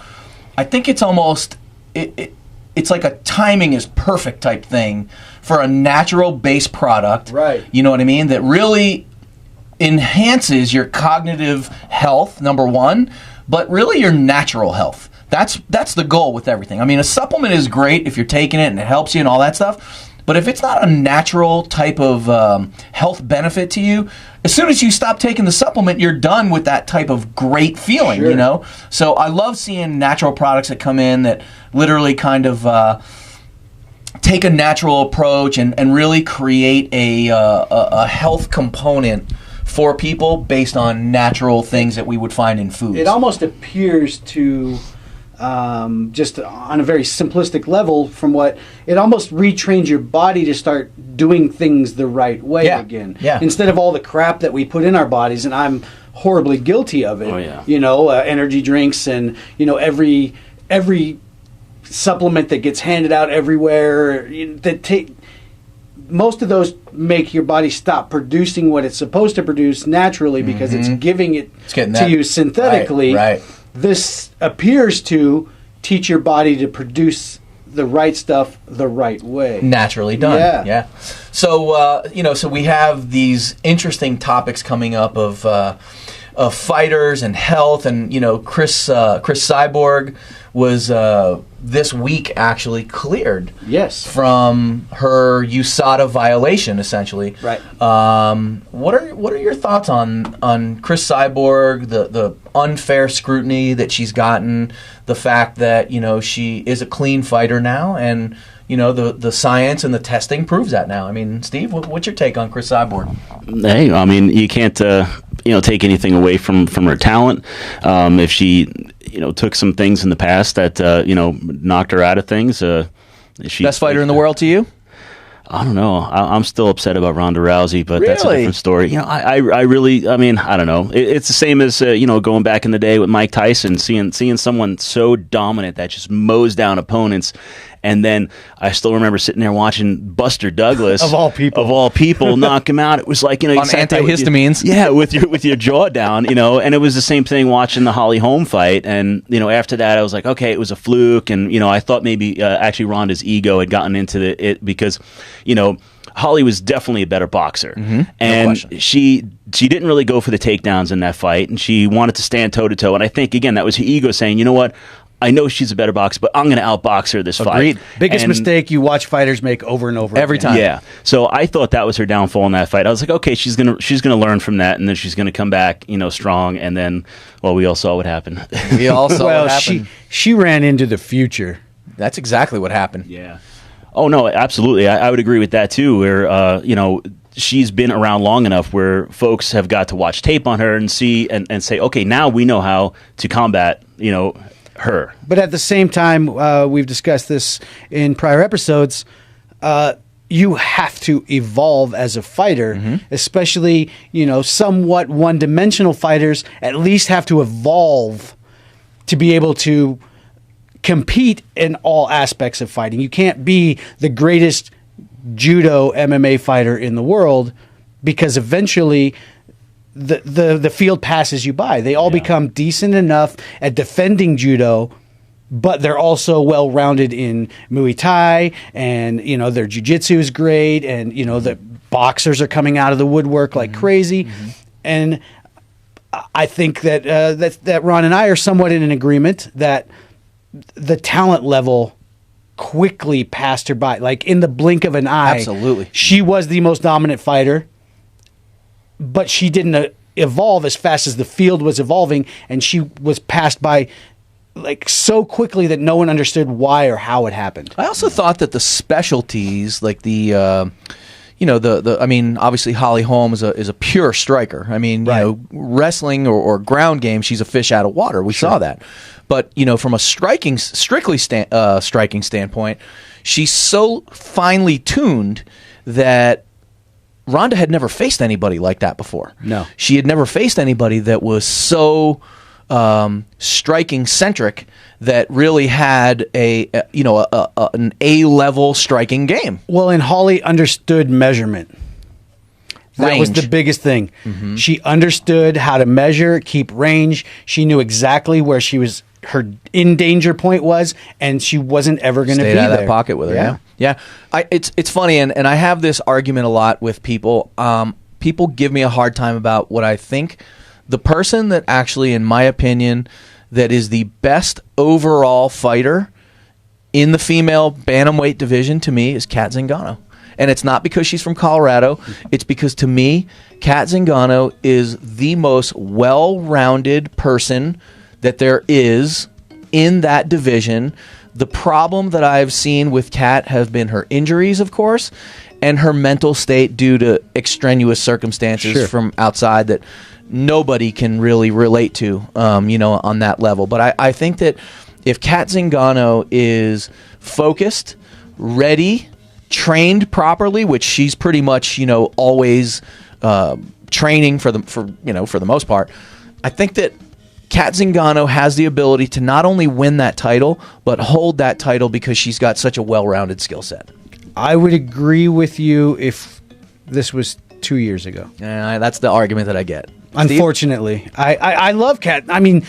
Speaker 1: I think it's almost it's like a timing is perfect type thing for a natural base product.
Speaker 2: Right.
Speaker 1: You know what I mean? That really enhances your cognitive health, number one, but really your natural health. That's the goal with everything. I mean, a supplement is great if you're taking it and it helps you and all that stuff. But if it's not a natural type of health benefit to you, as soon as you stop taking the supplement, you're done with that type of great feeling, you know? So I love seeing natural products that come in that literally kind of take a natural approach and really create a health component for people based on natural things that we would find in foods.
Speaker 2: It almost appears to... just on a very simplistic level, from what it almost retrains your body to start doing things the right way again.
Speaker 1: Yeah.
Speaker 2: Instead of all the crap that we put in our bodies, and I'm horribly guilty of it.
Speaker 3: Oh, yeah.
Speaker 2: You know, energy drinks and every supplement that gets handed out everywhere. Most of those make your body stop producing what it's supposed to produce naturally because it's giving it to you synthetically.
Speaker 1: Right.
Speaker 2: This appears to teach your body to produce the right stuff the right way.
Speaker 1: Naturally done. Yeah. So, so we have these interesting topics coming up of fighters and health. And, Chris Cyborg was this week actually cleared from her USADA violation, essentially.
Speaker 2: Right.
Speaker 1: What are your thoughts on Chris Cyborg, the unfair scrutiny that she's gotten, the fact that she is a clean fighter now, and the science and the testing proves that now? I mean, Steve, what's your take on Chris Cyborg?
Speaker 3: Hey, I mean, you can't take anything away from her talent. If she took some things in the past that knocked her out of things,
Speaker 1: best fighter in the world to you?
Speaker 3: I don't know. I'm still upset about Ronda Rousey, but that's a
Speaker 1: Really?
Speaker 3: different story. I really, I mean, I don't know. It's the same as going back in the day with Mike Tyson, seeing someone so dominant that just mows down opponents. And then I still remember sitting there watching Buster Douglas
Speaker 2: of all people
Speaker 3: knock him out. It was like
Speaker 1: on antihistamines.
Speaker 3: With your jaw down, and it was the same thing watching the Holly Holm fight. And after that, I was like, okay, it was a fluke. And I thought maybe actually Ronda's ego had gotten into it because Holly was definitely a better boxer, and she didn't really go for the takedowns in that fight, and she wanted to stand toe to toe. And I think again that was her ego saying, you know what. I know she's a better boxer, but I'm going to outbox her this fight.
Speaker 2: Biggest mistake you watch fighters make over and over
Speaker 1: every
Speaker 2: again.
Speaker 1: time.
Speaker 3: Yeah. So I thought that was her downfall in that fight. I was like, okay, she's gonna learn from that, and then she's gonna come back, strong. And then, well, we all saw what happened.
Speaker 1: We all saw what happened.
Speaker 2: She ran into the future.
Speaker 1: That's exactly what happened.
Speaker 3: Yeah. Oh no, absolutely. I would agree with that too. Where she's been around long enough where folks have got to watch tape on her and see and say, okay, now we know how to combat her.
Speaker 2: But at the same time, we've discussed this in prior episodes, you have to evolve as a fighter, especially, somewhat one-dimensional fighters at least have to evolve to be able to compete in all aspects of fighting. You can't be the greatest judo MMA fighter in the world because eventually the field passes you by. They all become decent enough at defending judo, but they're also well-rounded in Muay Thai, and their jiu-jitsu is great, and the boxers are coming out of the woodwork like crazy. And I think that that Ron and I are somewhat in an agreement that the talent level quickly passed her by, like in the blink of an eye.
Speaker 1: Absolutely.
Speaker 2: She was the most dominant fighter, but she didn't evolve as fast as the field was evolving, and she was passed by like so quickly that no one understood why or how it happened.
Speaker 1: I also thought that the specialties, like the I mean, obviously Holly Holm is a pure striker. I mean, wrestling or ground game, she's a fish out of water. We saw that. But, from a strictly striking standpoint, she's so finely tuned that Ronda had never faced anybody like that before.
Speaker 2: No.
Speaker 1: She had never faced anybody that was so striking centric that really had an A-level striking game.
Speaker 2: Well, and Holly understood measurement. That was the biggest thing. She understood how to measure, keep range. She knew exactly where her in danger point was, and she wasn't ever going to be
Speaker 1: Stayed out of
Speaker 2: there.
Speaker 1: that pocket with her. Yeah. It's funny, and I have this argument a lot with people. people give me a hard time about what I think. The person that actually, in my opinion, that is the best overall fighter in the female bantamweight division to me is Kat Zingano. And it's not because she's from Colorado. It's because, to me, Kat Zingano is the most well-rounded person that there is in that division. The problem that I've seen with Kat have been her injuries, of course, and her mental state due to extraneous circumstances from outside that nobody can really relate to, on that level. But I think that if Kat Zingano is focused, ready, trained properly, which she's pretty much, always training for the most part, I think that Kat Zingano has the ability to not only win that title, but hold that title because she's got such a well-rounded skill set.
Speaker 2: I would agree with you if this was 2 years ago.
Speaker 1: That's the argument that I get.
Speaker 2: Unfortunately. I love Kat. I mean,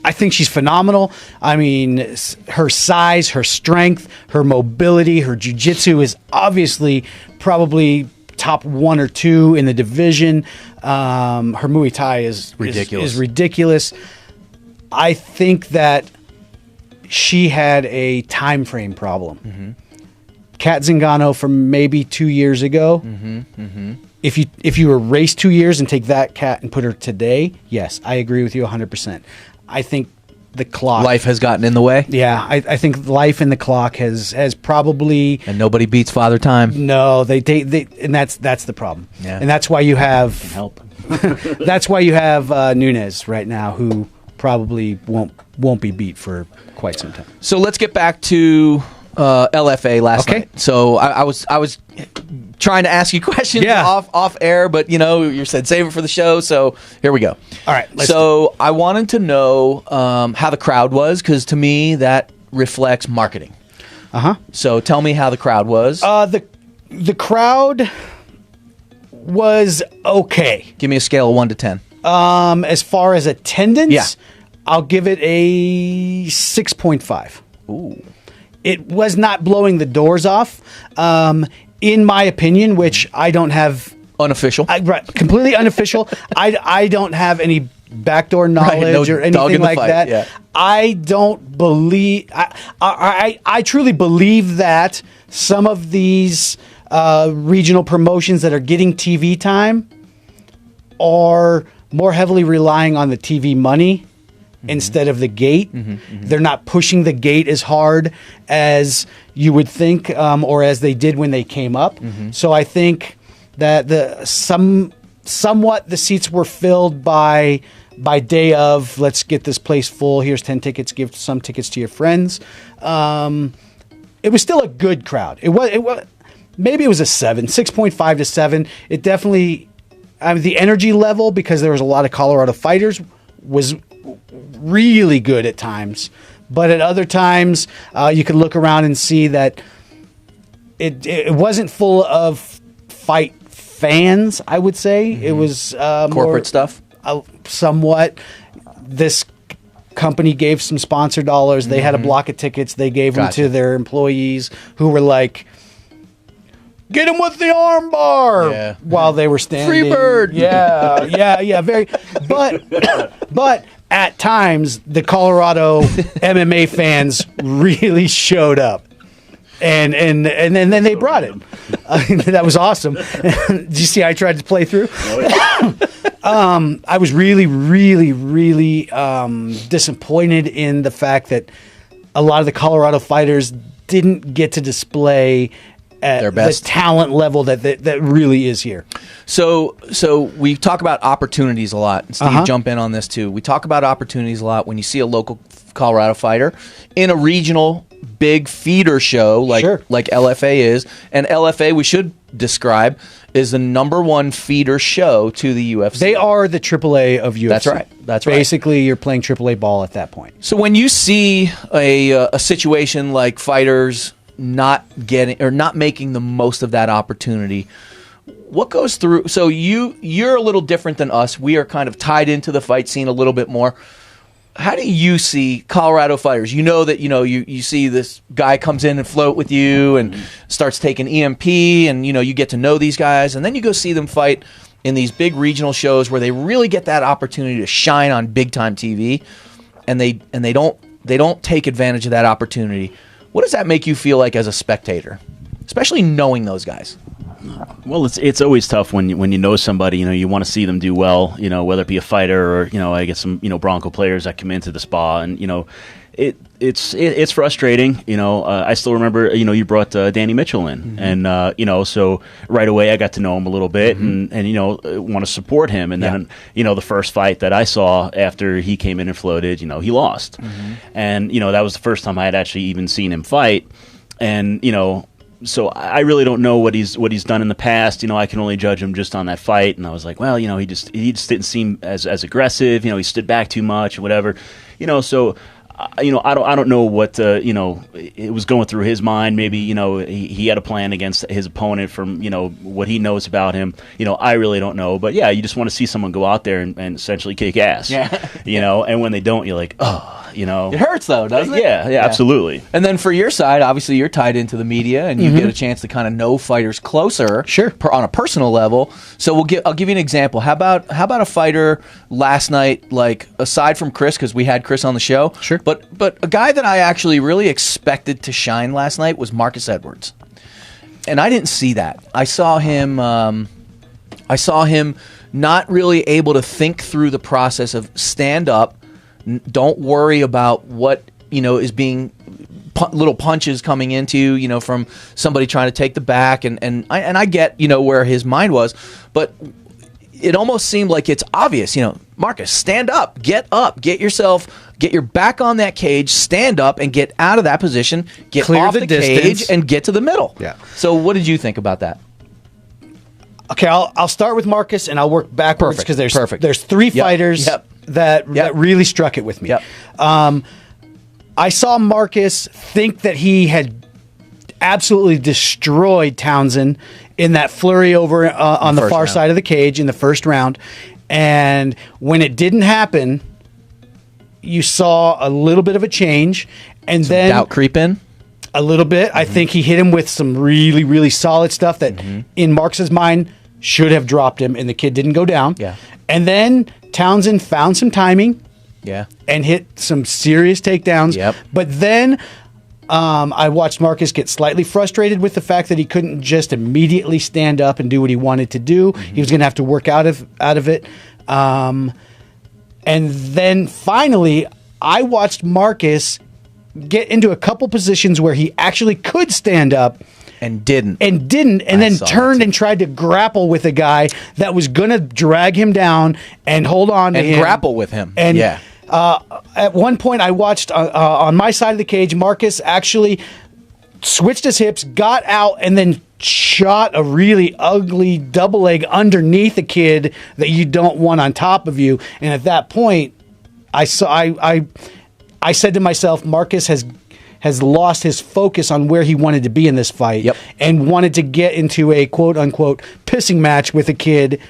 Speaker 2: I think she's phenomenal. I mean, her size, her strength, her mobility, her jiu-jitsu is obviously probably top 1 or 2 in the division. Her Muay Thai is ridiculous. I think that she had a time frame problem. Mm-hmm. Kat Zingano from maybe 2 years ago. Mm-hmm. Mm-hmm. If you erase 2 years and take that Kat and put her today, yes, I agree with you 100%. I think the clock...
Speaker 1: Life has gotten in the way?
Speaker 2: Yeah, I think life and the clock has probably...
Speaker 1: And nobody beats Father Time.
Speaker 2: No, they and that's the problem.
Speaker 1: Yeah.
Speaker 2: And that's why you have...
Speaker 3: Help.
Speaker 2: That's why you have Nunes right now, who probably won't be beat for quite some time.
Speaker 1: So let's get back to LFA last night. So I was trying to ask you questions off air, but you said save it for the show, so here we go. All right. So I wanted to know how the crowd was, because to me that reflects marketing. So tell me how the crowd was.
Speaker 2: The crowd was okay.
Speaker 1: Give me a scale of 1 to 10.
Speaker 2: As far as attendance, I'll give it a 6.5.
Speaker 1: Ooh.
Speaker 2: It was not blowing the doors off, in my opinion, which I don't have...
Speaker 1: Unofficial.
Speaker 2: Right, completely unofficial. I don't have any backdoor knowledge or anything like that. Yeah. I don't believe... I truly believe that some of these regional promotions that are getting TV time are more heavily relying on the TV money instead of the gate. They're not pushing the gate as hard as you would think, or as they did when they came up. So I think that somewhat the seats were filled by day of, let's get this place full. Here's 10 tickets. Give some tickets to your friends. It was still a good crowd. It was maybe it was a 6.5 to 7. It definitely, the energy level, because there was a lot of Colorado fighters, was really good at times, but at other times you could look around and see that it wasn't full of fight fans. I would say it was
Speaker 1: corporate stuff.
Speaker 2: Somewhat. This company gave some sponsor dollars. They had a block of tickets. They gave them to their employees, who were like, "Get him with the arm bar," while they were standing.
Speaker 1: Free bird.
Speaker 2: Yeah. Very, but at times the Colorado MMA fans really showed up, and then they brought it. That was awesome. Did you see? I tried to play through. I was really, really, really disappointed in the fact that a lot of the Colorado fighters didn't get to display at their best, the talent level that really is here.
Speaker 1: So we talk about opportunities a lot. And Steve, jump in on this too. We talk about opportunities a lot when you see a local Colorado fighter in a regional big feeder show like LFA is. And LFA, we should describe, is the #1 feeder show to the UFC.
Speaker 2: They are the AAA of UFC.
Speaker 1: That's right.
Speaker 2: Basically, you're playing AAA ball at that point.
Speaker 1: So when you see a situation like fighters not getting or not making the most of that opportunity, what goes through? So you're a little different than us. We are kind of tied into the fight scene a little bit more. how do you see Colorado fighters? You know that you see this guy comes in and float with you and starts taking EMP, and you get to know these guys, and then you go see them fight in these big regional shows where they really get that opportunity to shine on big time TV, and they don't take advantage of that opportunity. What does that make you feel like as a spectator, especially knowing those guys?
Speaker 3: Well, it's always tough when you know somebody, you want to see them do well, whether it be a fighter or, I get some, Bronco players that come into the spa, and, it's frustrating. I still remember, you brought Danny Mitchell in, and, so right away I got to know him a little bit and want to support him. And then, the first fight that I saw after he came in and floated, he lost. And, that was the first time I had actually even seen him fight. And, so I really don't know what he's done in the past. I can only judge him just on that fight. And I was like, well, he just didn't seem as aggressive. He stood back too much or whatever. So I don't know what it was going through his mind. Maybe he had a plan against his opponent from what he knows about him. I really don't know. But yeah, you just want to see someone go out there and essentially kick ass. Yeah. And when they don't, you're like, oh.
Speaker 1: It hurts though, doesn't it?
Speaker 3: Yeah, absolutely.
Speaker 1: And then for your side, obviously you're tied into the media, and you get a chance to kind of know fighters closer, on a personal level. So I'll give you an example. How about a fighter last night, like aside from Chris, because we had Chris on the show. Sure. But a guy that I actually really expected to shine last night was Marcus Edwards, and I didn't see that. I saw him not really able to think through the process of stand up. Don't worry about what is being little punches coming into from somebody trying to take the back, and I get where his mind was, but it almost seemed like it's obvious. Marcus, stand up, get your back on that cage, stand up and get out of that position, get
Speaker 2: Clear
Speaker 1: off
Speaker 2: the
Speaker 1: cage and get to the middle.
Speaker 2: Yeah.
Speaker 1: So what did you think about that?
Speaker 2: Okay, I'll start with Marcus and I'll work backwards because there's three fighters. That really struck it with me. Yep. I saw Marcus think that he had absolutely destroyed Townsend in that flurry over on the far side of the cage in the first round. And when it didn't happen, you saw a little bit of a change. And
Speaker 1: some
Speaker 2: then
Speaker 1: doubt creep in?
Speaker 2: A little bit. I think he hit him with some really, really solid stuff that in Marcus's mind should have dropped him, and the kid didn't go down.
Speaker 1: Yeah.
Speaker 2: And then Townsend found some timing.
Speaker 1: Yeah.
Speaker 2: And hit some serious takedowns.
Speaker 1: Yep.
Speaker 2: But then I watched Marcus get slightly frustrated with the fact that he couldn't just immediately stand up and do what he wanted to do. He was going to have to work out of it. And then finally, I watched Marcus get into a couple positions where he actually could stand up.
Speaker 1: And didn't.
Speaker 2: And then turned and tried to grapple with a guy that was going to drag him down and hold on to him.
Speaker 1: And grapple with him.
Speaker 2: And at one point I watched on my side of the cage, Marcus actually switched his hips, got out, and then shot a really ugly double leg underneath a kid that you don't want on top of you. And at that point, I said to myself, Marcus has lost his focus on where he wanted to be in this fight and wanted to get into a quote-unquote pissing match with a kid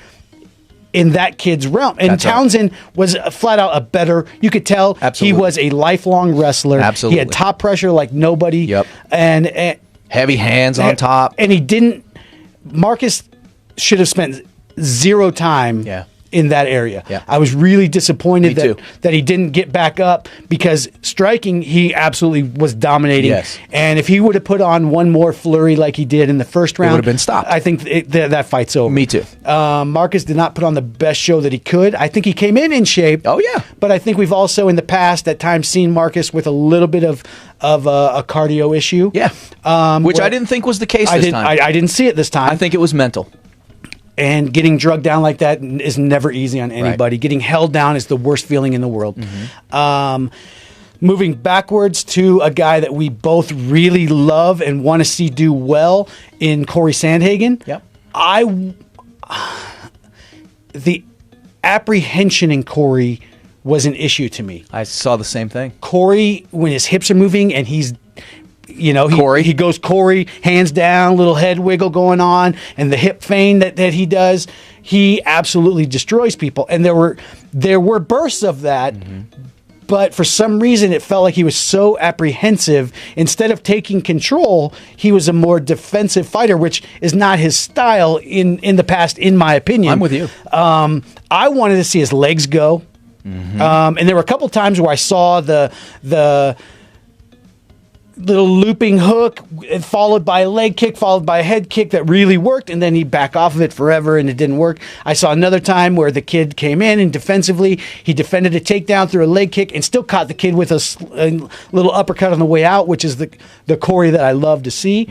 Speaker 2: in that kid's realm. And Townsend was flat out a better, you could tell he was a lifelong wrestler.
Speaker 1: Absolutely.
Speaker 2: He had top pressure like nobody.
Speaker 1: Yep.
Speaker 2: And
Speaker 1: heavy hands on top.
Speaker 2: And Marcus should have spent zero time in that area.
Speaker 1: Yeah.
Speaker 2: I was really disappointed that he didn't get back up, because striking, he absolutely was dominating.
Speaker 1: Yes.
Speaker 2: And if he would have put on one more flurry like he did in the first round,
Speaker 1: it would have been stopped.
Speaker 2: I think that fight's over.
Speaker 1: Me too.
Speaker 2: Marcus did not put on the best show that he could. I think he came in shape.
Speaker 1: Oh, yeah.
Speaker 2: But I think we've also in the past at times seen Marcus with a little bit of a cardio issue.
Speaker 1: Yeah. Which I didn't think was the case this time.
Speaker 2: I didn't see it this time.
Speaker 1: I think it was mental.
Speaker 2: And getting drugged down like that is never easy on anybody. Right. Getting held down is the worst feeling in the world. Moving backwards to a guy that we both really love and want to see do well in Corey Sandhagen.
Speaker 1: Yep.
Speaker 2: The apprehension in Corey was an issue to me.
Speaker 1: I saw the same thing.
Speaker 2: Corey, when his hips are moving and he goes Corey, hands down, little head wiggle going on, and the hip feint that he does, he absolutely destroys people. And there were bursts of that, but for some reason it felt like he was so apprehensive. Instead of taking control, he was a more defensive fighter, which is not his style in the past, in my opinion.
Speaker 1: I'm with you.
Speaker 2: I wanted to see his legs go. And there were a couple times where I saw the little looping hook followed by a leg kick, followed by a head kick that really worked, and then he'd back off of it forever and it didn't work. I saw another time where the kid came in and defensively, he defended a takedown through a leg kick and still caught the kid with a little uppercut on the way out, which is the Corey that I love to see.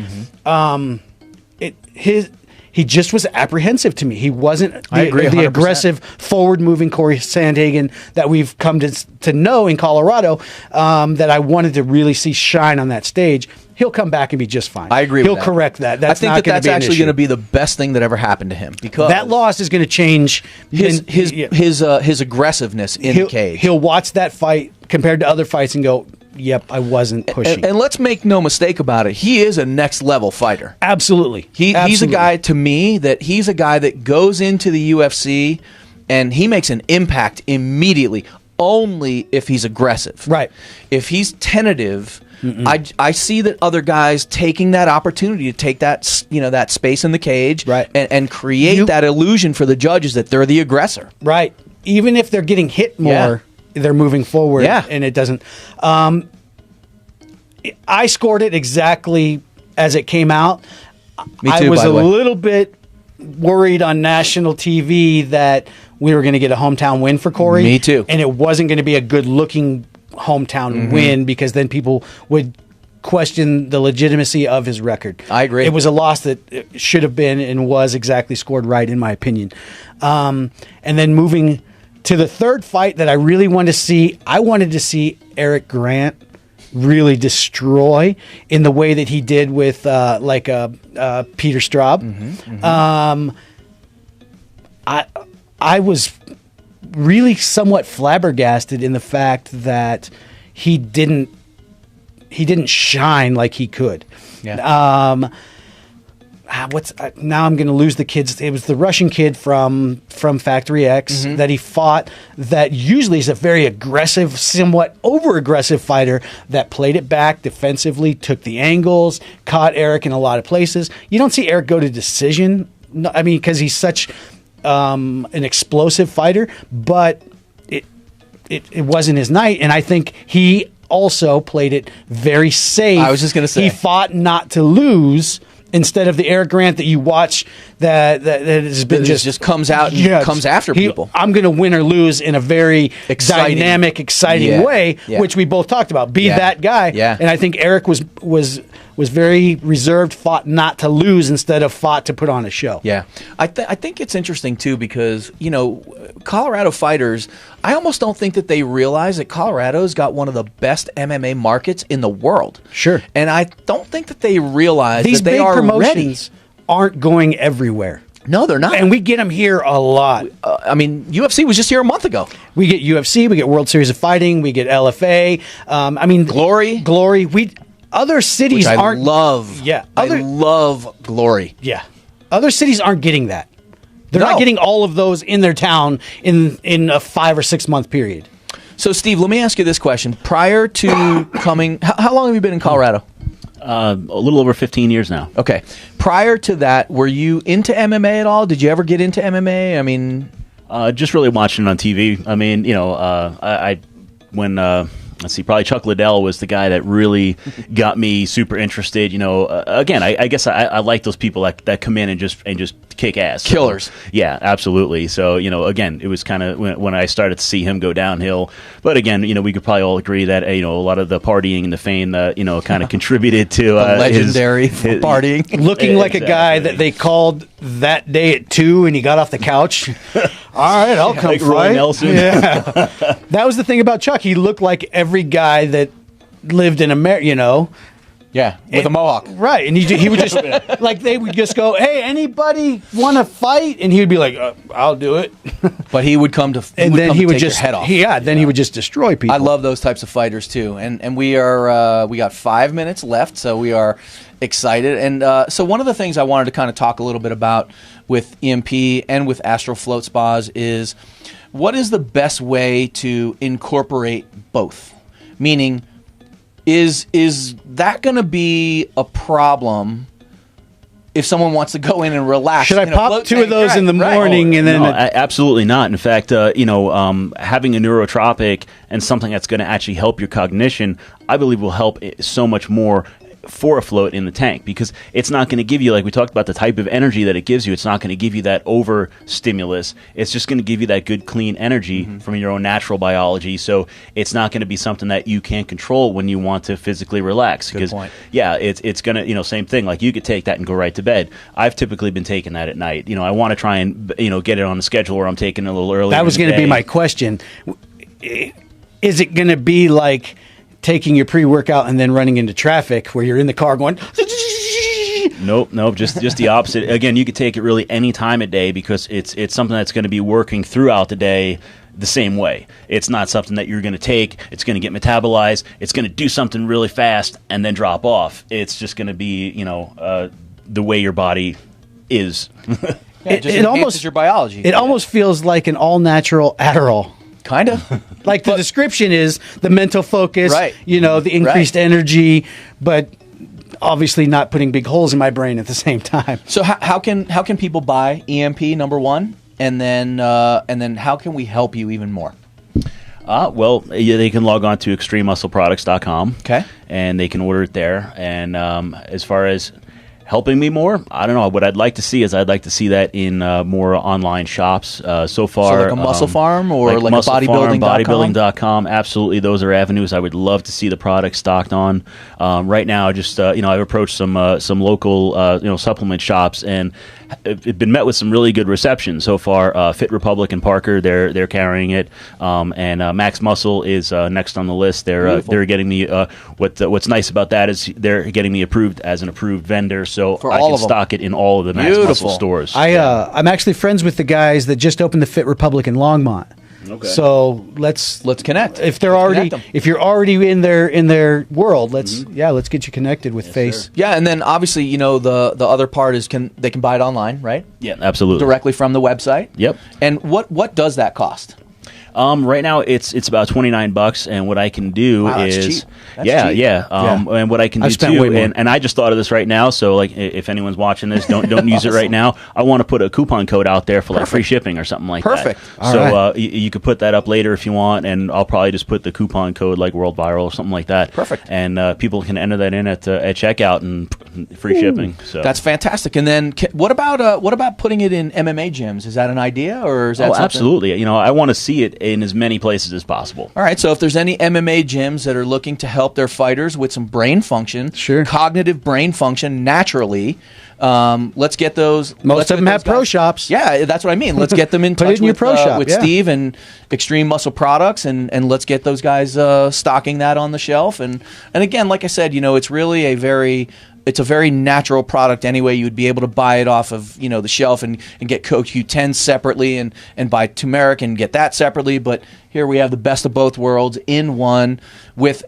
Speaker 2: He just was apprehensive to me. He wasn't the aggressive, forward-moving Corey Sandhagen that we've come to know in Colorado, that I wanted to really see shine on that stage. He'll come back and be just fine.
Speaker 1: I agree with that.
Speaker 2: He'll correct that.
Speaker 1: I think that's actually going to be the best thing that ever happened to him, because
Speaker 2: that loss is going to change
Speaker 1: his aggressiveness in the cage.
Speaker 2: He'll watch that fight compared to other fights and go, yep, I wasn't pushing.
Speaker 1: And let's make no mistake about it. He is a next level fighter.
Speaker 2: Absolutely.
Speaker 1: He's a guy, to me, that goes into the UFC and he makes an impact immediately, only if he's aggressive.
Speaker 2: Right.
Speaker 1: If he's tentative, I see that other guys taking that opportunity to take that, that space in the cage,
Speaker 2: right,
Speaker 1: and create that illusion for the judges that they're the aggressor.
Speaker 2: Right. Even if they're getting hit more, they're moving forward, and it doesn't. I scored it exactly as it came out.
Speaker 1: Me too,
Speaker 2: I was a little bit worried on national TV that we were going to get a hometown win for Corey.
Speaker 1: Me too.
Speaker 2: And it wasn't going to be a good-looking hometown win, because then people would question the legitimacy of his record.
Speaker 1: I agree.
Speaker 2: It was a loss that should have been and was exactly scored right, in my opinion. And then moving to the third fight that I really wanted to see, I wanted to see Eric Grant really destroy in the way that he did with Peter Straub. I was really somewhat flabbergasted in the fact that he didn't shine like he could.
Speaker 1: Yeah.
Speaker 2: Now I'm going to lose the kids. It was the Russian kid from Factory X that he fought, that usually is a very aggressive, somewhat over-aggressive fighter that played it back defensively, took the angles, caught Eric in a lot of places. You don't see Eric go to decision, because he's such an explosive fighter, but it wasn't his night, and I think he also played it very safe.
Speaker 1: I was just going to say.
Speaker 2: He fought not to lose, instead of the Eric Grant that you watch that has been
Speaker 1: just comes out and comes after people.
Speaker 2: I'm going to win or lose in a very dynamic, exciting way, which we both talked about. Be that guy.
Speaker 1: Yeah.
Speaker 2: And I think Eric was very reserved, fought not to lose instead of fought to put on a show.
Speaker 1: Yeah. I think it's interesting, too, because, Colorado fighters, I almost don't think that they realize that Colorado's got one of the best MMA markets in the world.
Speaker 2: Sure.
Speaker 1: And I don't think that they realize
Speaker 2: these
Speaker 1: that they
Speaker 2: big
Speaker 1: are
Speaker 2: promotions aren't going everywhere.
Speaker 1: No, they're not.
Speaker 2: And we get them here a lot.
Speaker 1: UFC was just here a month ago.
Speaker 2: We get UFC, we get World Series of Fighting, we get LFA. Glory. Other cities aren't.
Speaker 1: Love.
Speaker 2: Yeah.
Speaker 1: I love Glory.
Speaker 2: Yeah. Other cities aren't getting that. They're not getting all of those in their town in a 5 or 6 month period.
Speaker 1: So, Steve, let me ask you this question. Prior to coming, how long have you been in Colorado?
Speaker 3: A little over 15 years now.
Speaker 1: Okay. Prior to that, were you into MMA at all? Did you ever get into MMA?
Speaker 3: Just really watching it on TV. Probably Chuck Liddell was the guy that really got me super interested. Again, I guess I like those people that come in and just kick ass.
Speaker 1: Killers.
Speaker 3: So, yeah, absolutely. So, again, it was kind of when I started to see him go downhill. But again, we could probably all agree that, a lot of the partying and the fame that, kind of contributed to
Speaker 1: legendary partying.
Speaker 2: Looking like a guy that they called that day at 2 and he got off the couch. All right, I'll come
Speaker 3: like
Speaker 2: fight.
Speaker 3: Roy Nelson.
Speaker 2: Yeah. That was the thing about Chuck. He looked like every guy that lived in America,
Speaker 1: Yeah, with a mohawk.
Speaker 2: Right, and he would just, they would just go, hey, anybody want to fight? And he would be like, I'll do it.
Speaker 1: But he would come to
Speaker 2: and then he would just
Speaker 1: head off.
Speaker 2: Then he would just destroy people.
Speaker 1: I love those types of fighters too. And we got 5 minutes left, so we are excited. And so one of the things I wanted to kind of talk a little bit about with EMP and with Astral Float Spas is what is the best way to incorporate both? Meaning, is that going to be a problem if someone wants to go in and relax?
Speaker 2: Should I pop 2 of those in the morning and then?
Speaker 3: No, absolutely not. In fact, having a neurotropic and something that's going to actually help your cognition, I believe will help so much more for a float in the tank, because it's not going to give you, like we talked about, the type of energy that it gives you. It's not going to give you that over stimulus. It's just going to give you that good, clean energy from your own natural biology. So it's not going to be something that you can't control when you want to physically relax.
Speaker 1: Good point.
Speaker 3: Yeah, it's going to, same thing. Like, you could take that and go right to bed. I've typically been taking that at night. I want to try and, get it on the schedule where I'm taking it a little earlier.
Speaker 2: That was going to be my question. Is it going to be like taking your pre-workout and then running into traffic where you're in the car going?
Speaker 3: Nope, just the opposite. Again, you could take it really any time of day, because it's something that's going to be working throughout the day the same way. It's not something that you're going to take, it's going to get metabolized, it's going to do something really fast and then drop off. It's just going to be, the way your body is.
Speaker 1: It almost your biology.
Speaker 2: It almost feels like an all-natural Adderall.
Speaker 1: Kind of.
Speaker 2: Like the description is the mental focus,
Speaker 1: right.
Speaker 2: The increased energy, but obviously not putting big holes in my brain at the same time.
Speaker 1: So how can people buy EMP, number one, and then how can we help you even more?
Speaker 3: They can log on to extrememuscleproducts.com.
Speaker 1: Okay.
Speaker 3: And they can order it there. And as far as helping me more, I don't know. What I'd like to see is that in more online shops. So far,
Speaker 1: like a Muscle Farm or like a
Speaker 3: bodybuilding.com. Absolutely, those are avenues I would love to see the product stocked on. Right now, just I've approached some local supplement shops, and it's been met with some really good reception so far. Fit Republic and Parker, they're carrying it, and Max Muscle is next on the list. They're getting me. What's nice about that is they're getting me approved as an approved vendor, so I can stock it in all of the Max Muscle stores.
Speaker 2: I'm actually friends with the guys that just opened the Fit Republic in Longmont.
Speaker 3: Okay.
Speaker 2: So let's connect.
Speaker 1: If
Speaker 2: you're already in their world, let's get you connected with Face.
Speaker 1: Sir. Yeah, and then obviously the other part is they can buy it online, right?
Speaker 3: Yeah, absolutely.
Speaker 1: Directly from the website.
Speaker 3: Yep.
Speaker 1: And what does that cost?
Speaker 3: Right now it's about $29, and what I can do is
Speaker 1: cheap.
Speaker 3: And what I can do too, and I just thought of this right now. So like, if anyone's watching this, don't use it right now. I want to put a coupon code out there for like free shipping or something like that. So you could put that up later if you want, and I'll probably just put the coupon code like World Viral or something like that.
Speaker 1: Perfect.
Speaker 3: And people can enter that in at checkout and free shipping. So
Speaker 1: that's fantastic. And then what about putting it in MMA gyms? Is that an idea, or is that something?
Speaker 3: Absolutely. I want to see it in as many places as possible.
Speaker 1: All right, so if there's any MMA gyms that are looking to help their fighters with some brain function, cognitive brain function naturally, let's get those.
Speaker 2: Most of them have pro shops.
Speaker 1: Yeah, that's what I mean. Let's get them in touch with Steve and Extreme Muscle Products, and let's get those guys stocking that on the shelf. And again, like I said, it's really a very natural product anyway. You'd be able to buy it off of the shelf and get CoQ10 separately and buy Q-Meric and get that separately. But here we have the best of both worlds in one, with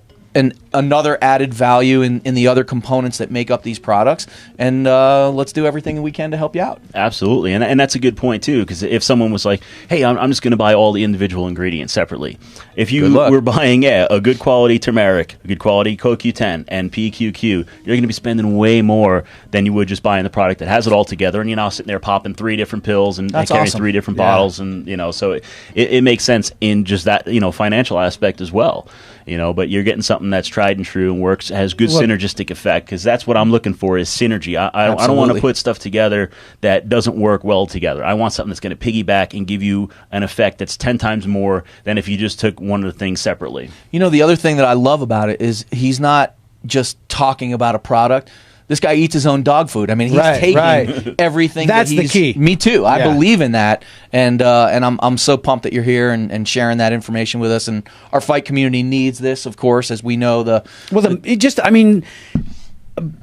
Speaker 1: another added value in the other components that make up these products. And let's do everything we can to help you out.
Speaker 3: Absolutely. And that's a good point too, because if someone was like, hey, I'm just going to buy all the individual ingredients separately. If you were buying a good quality turmeric, a good quality CoQ10 and PQQ, you're going to be spending way more than you would just buying the product that has it all together, and you're now sitting there popping 3 different pills and carrying awesome. 3 different bottles, and so it makes sense in just that financial aspect as well. But you're getting something that's tried and true and works, has good synergistic effect, because that's what I'm looking for is synergy. I don't want to put stuff together that doesn't work well together. I want something that's going to piggyback and give you an effect that's 10 times more than if you just took one of the things separately.
Speaker 1: The other thing that I love about it is he's not just talking about a product. This guy eats his own dog food. I mean, he's taking everything.
Speaker 2: That's the key.
Speaker 1: Me too. I believe in that, and I'm so pumped that you're here and sharing that information with us. And our fight community needs this, of course, as we know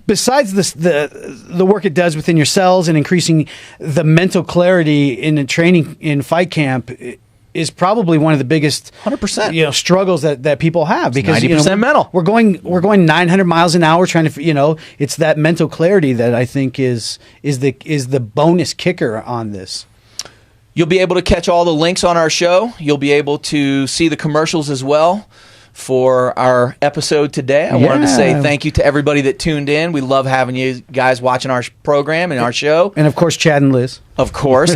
Speaker 1: besides this, the work it does within your cells and increasing the mental clarity in the training in fight camp is probably one of the biggest 100%
Speaker 2: struggles that people have, because
Speaker 1: 90% mental.
Speaker 2: We're going 900 miles an hour trying to it's that mental clarity that I think is the bonus kicker on this.
Speaker 1: You'll be able to catch all the links on our show. You'll be able to see the commercials as well for our episode today. I wanted to say thank you to everybody that tuned in. We love having you guys watching our program and our show.
Speaker 2: And, of course, Chad and Liz.
Speaker 1: Of course.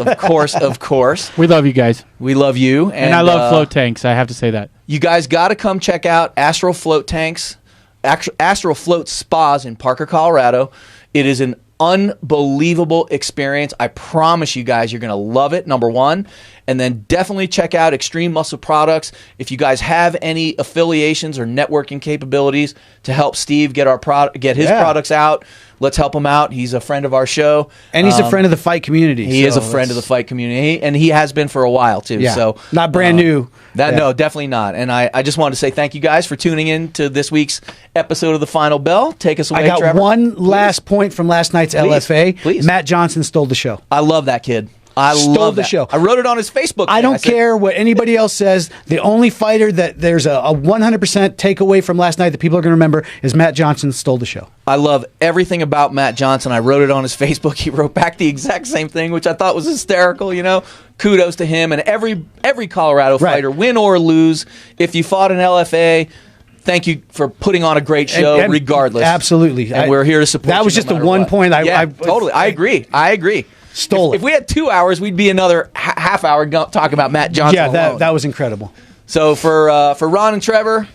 Speaker 4: We love you guys.
Speaker 1: We love you.
Speaker 4: And I love float tanks. I have to say that.
Speaker 1: You guys got to come check out Astral Float Tanks, Astral Float Spas in Parker, Colorado. It is an unbelievable experience. I promise you guys, you're going to love it, number one. And then definitely check out Extreme Muscle Products. If you guys have any affiliations or networking capabilities to help Steve get his products out, let's help him out. He's a friend of our show.
Speaker 2: And he's a friend of the fight community.
Speaker 1: He is a friend of the fight community, and he has been for a while, too.
Speaker 2: Yeah.
Speaker 1: So
Speaker 2: not brand new.
Speaker 1: No, definitely not. And I just wanted to say thank you guys for tuning in to this week's episode of The Final Bell. Take us away,
Speaker 2: I got
Speaker 1: Trevor.
Speaker 2: one last point from last night's LFA.
Speaker 1: Please.
Speaker 2: Matt Johnson stole the show.
Speaker 1: I love that kid. I love the show. I wrote it on his Facebook.
Speaker 2: I don't care what anybody else says. The only fighter that there's a 100% takeaway from last night that people are going to remember is Matt Johnson stole the show.
Speaker 1: I love everything about Matt Johnson. I wrote it on his Facebook. He wrote back the exact same thing, which I thought was hysterical. You know, kudos to him and every Colorado fighter, win or lose. If you fought an LFA, thank you for putting on a great show, regardless.
Speaker 2: Absolutely,
Speaker 1: and we're here to support.
Speaker 2: That was just the one point.
Speaker 1: Totally. I agree.
Speaker 2: Stole it.
Speaker 1: If we had 2 hours, we'd be another half hour talking about Matt Johnson.
Speaker 2: Yeah, that was incredible.
Speaker 1: So for Ron and Trevor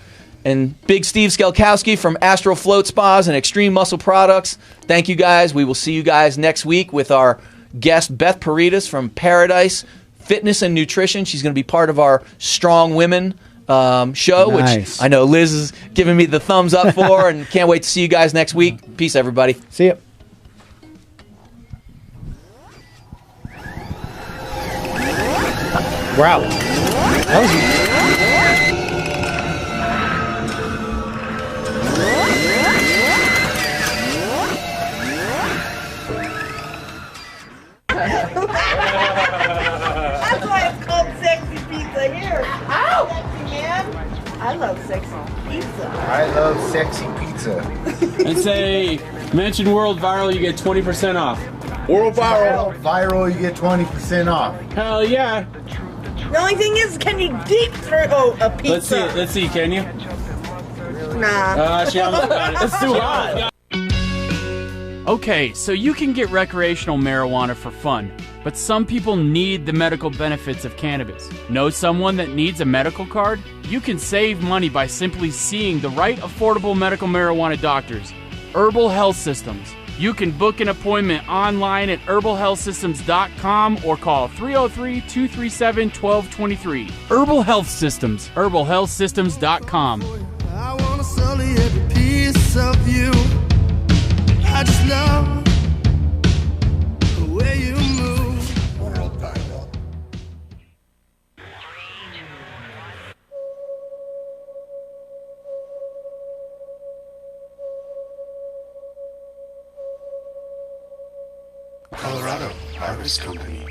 Speaker 1: and Big Steve Skalkowski from Astral Float Spas and Extreme Muscle Products, thank you guys. We will see you guys next week with our guest Beth Paredes from Paradise Fitness and Nutrition. She's going to be part of our Strong Women show, which I know Liz is giving me the thumbs up for, and can't wait to see you guys next week. Peace, everybody.
Speaker 2: See ya. Wow. That was...
Speaker 6: That's why it's called sexy pizza here. Ow! Sexy man. I love sexy pizza.
Speaker 7: I love sexy pizza.
Speaker 8: And say, mention World Viral, you get 20% off.
Speaker 7: World Viral, you get 20% off.
Speaker 8: Hell yeah.
Speaker 6: The only thing is, can you deep throw a pizza?
Speaker 8: Let's see, can you?
Speaker 6: Nah.
Speaker 8: She almost got it. It's too hot.
Speaker 4: Okay, so you can get recreational marijuana for fun, but some people need the medical benefits of cannabis. Know someone that needs a medical card? You can save money by simply seeing the right affordable medical marijuana doctors. Herbal Health Systems. You can book an appointment online at herbalhealthsystems.com or call 303-237-1223. Herbal Health Systems. herbalhealthsystems.com.
Speaker 9: I wanna sell every piece of you. I just love the way you move. World Viral.
Speaker 10: Colorado Harvest Company.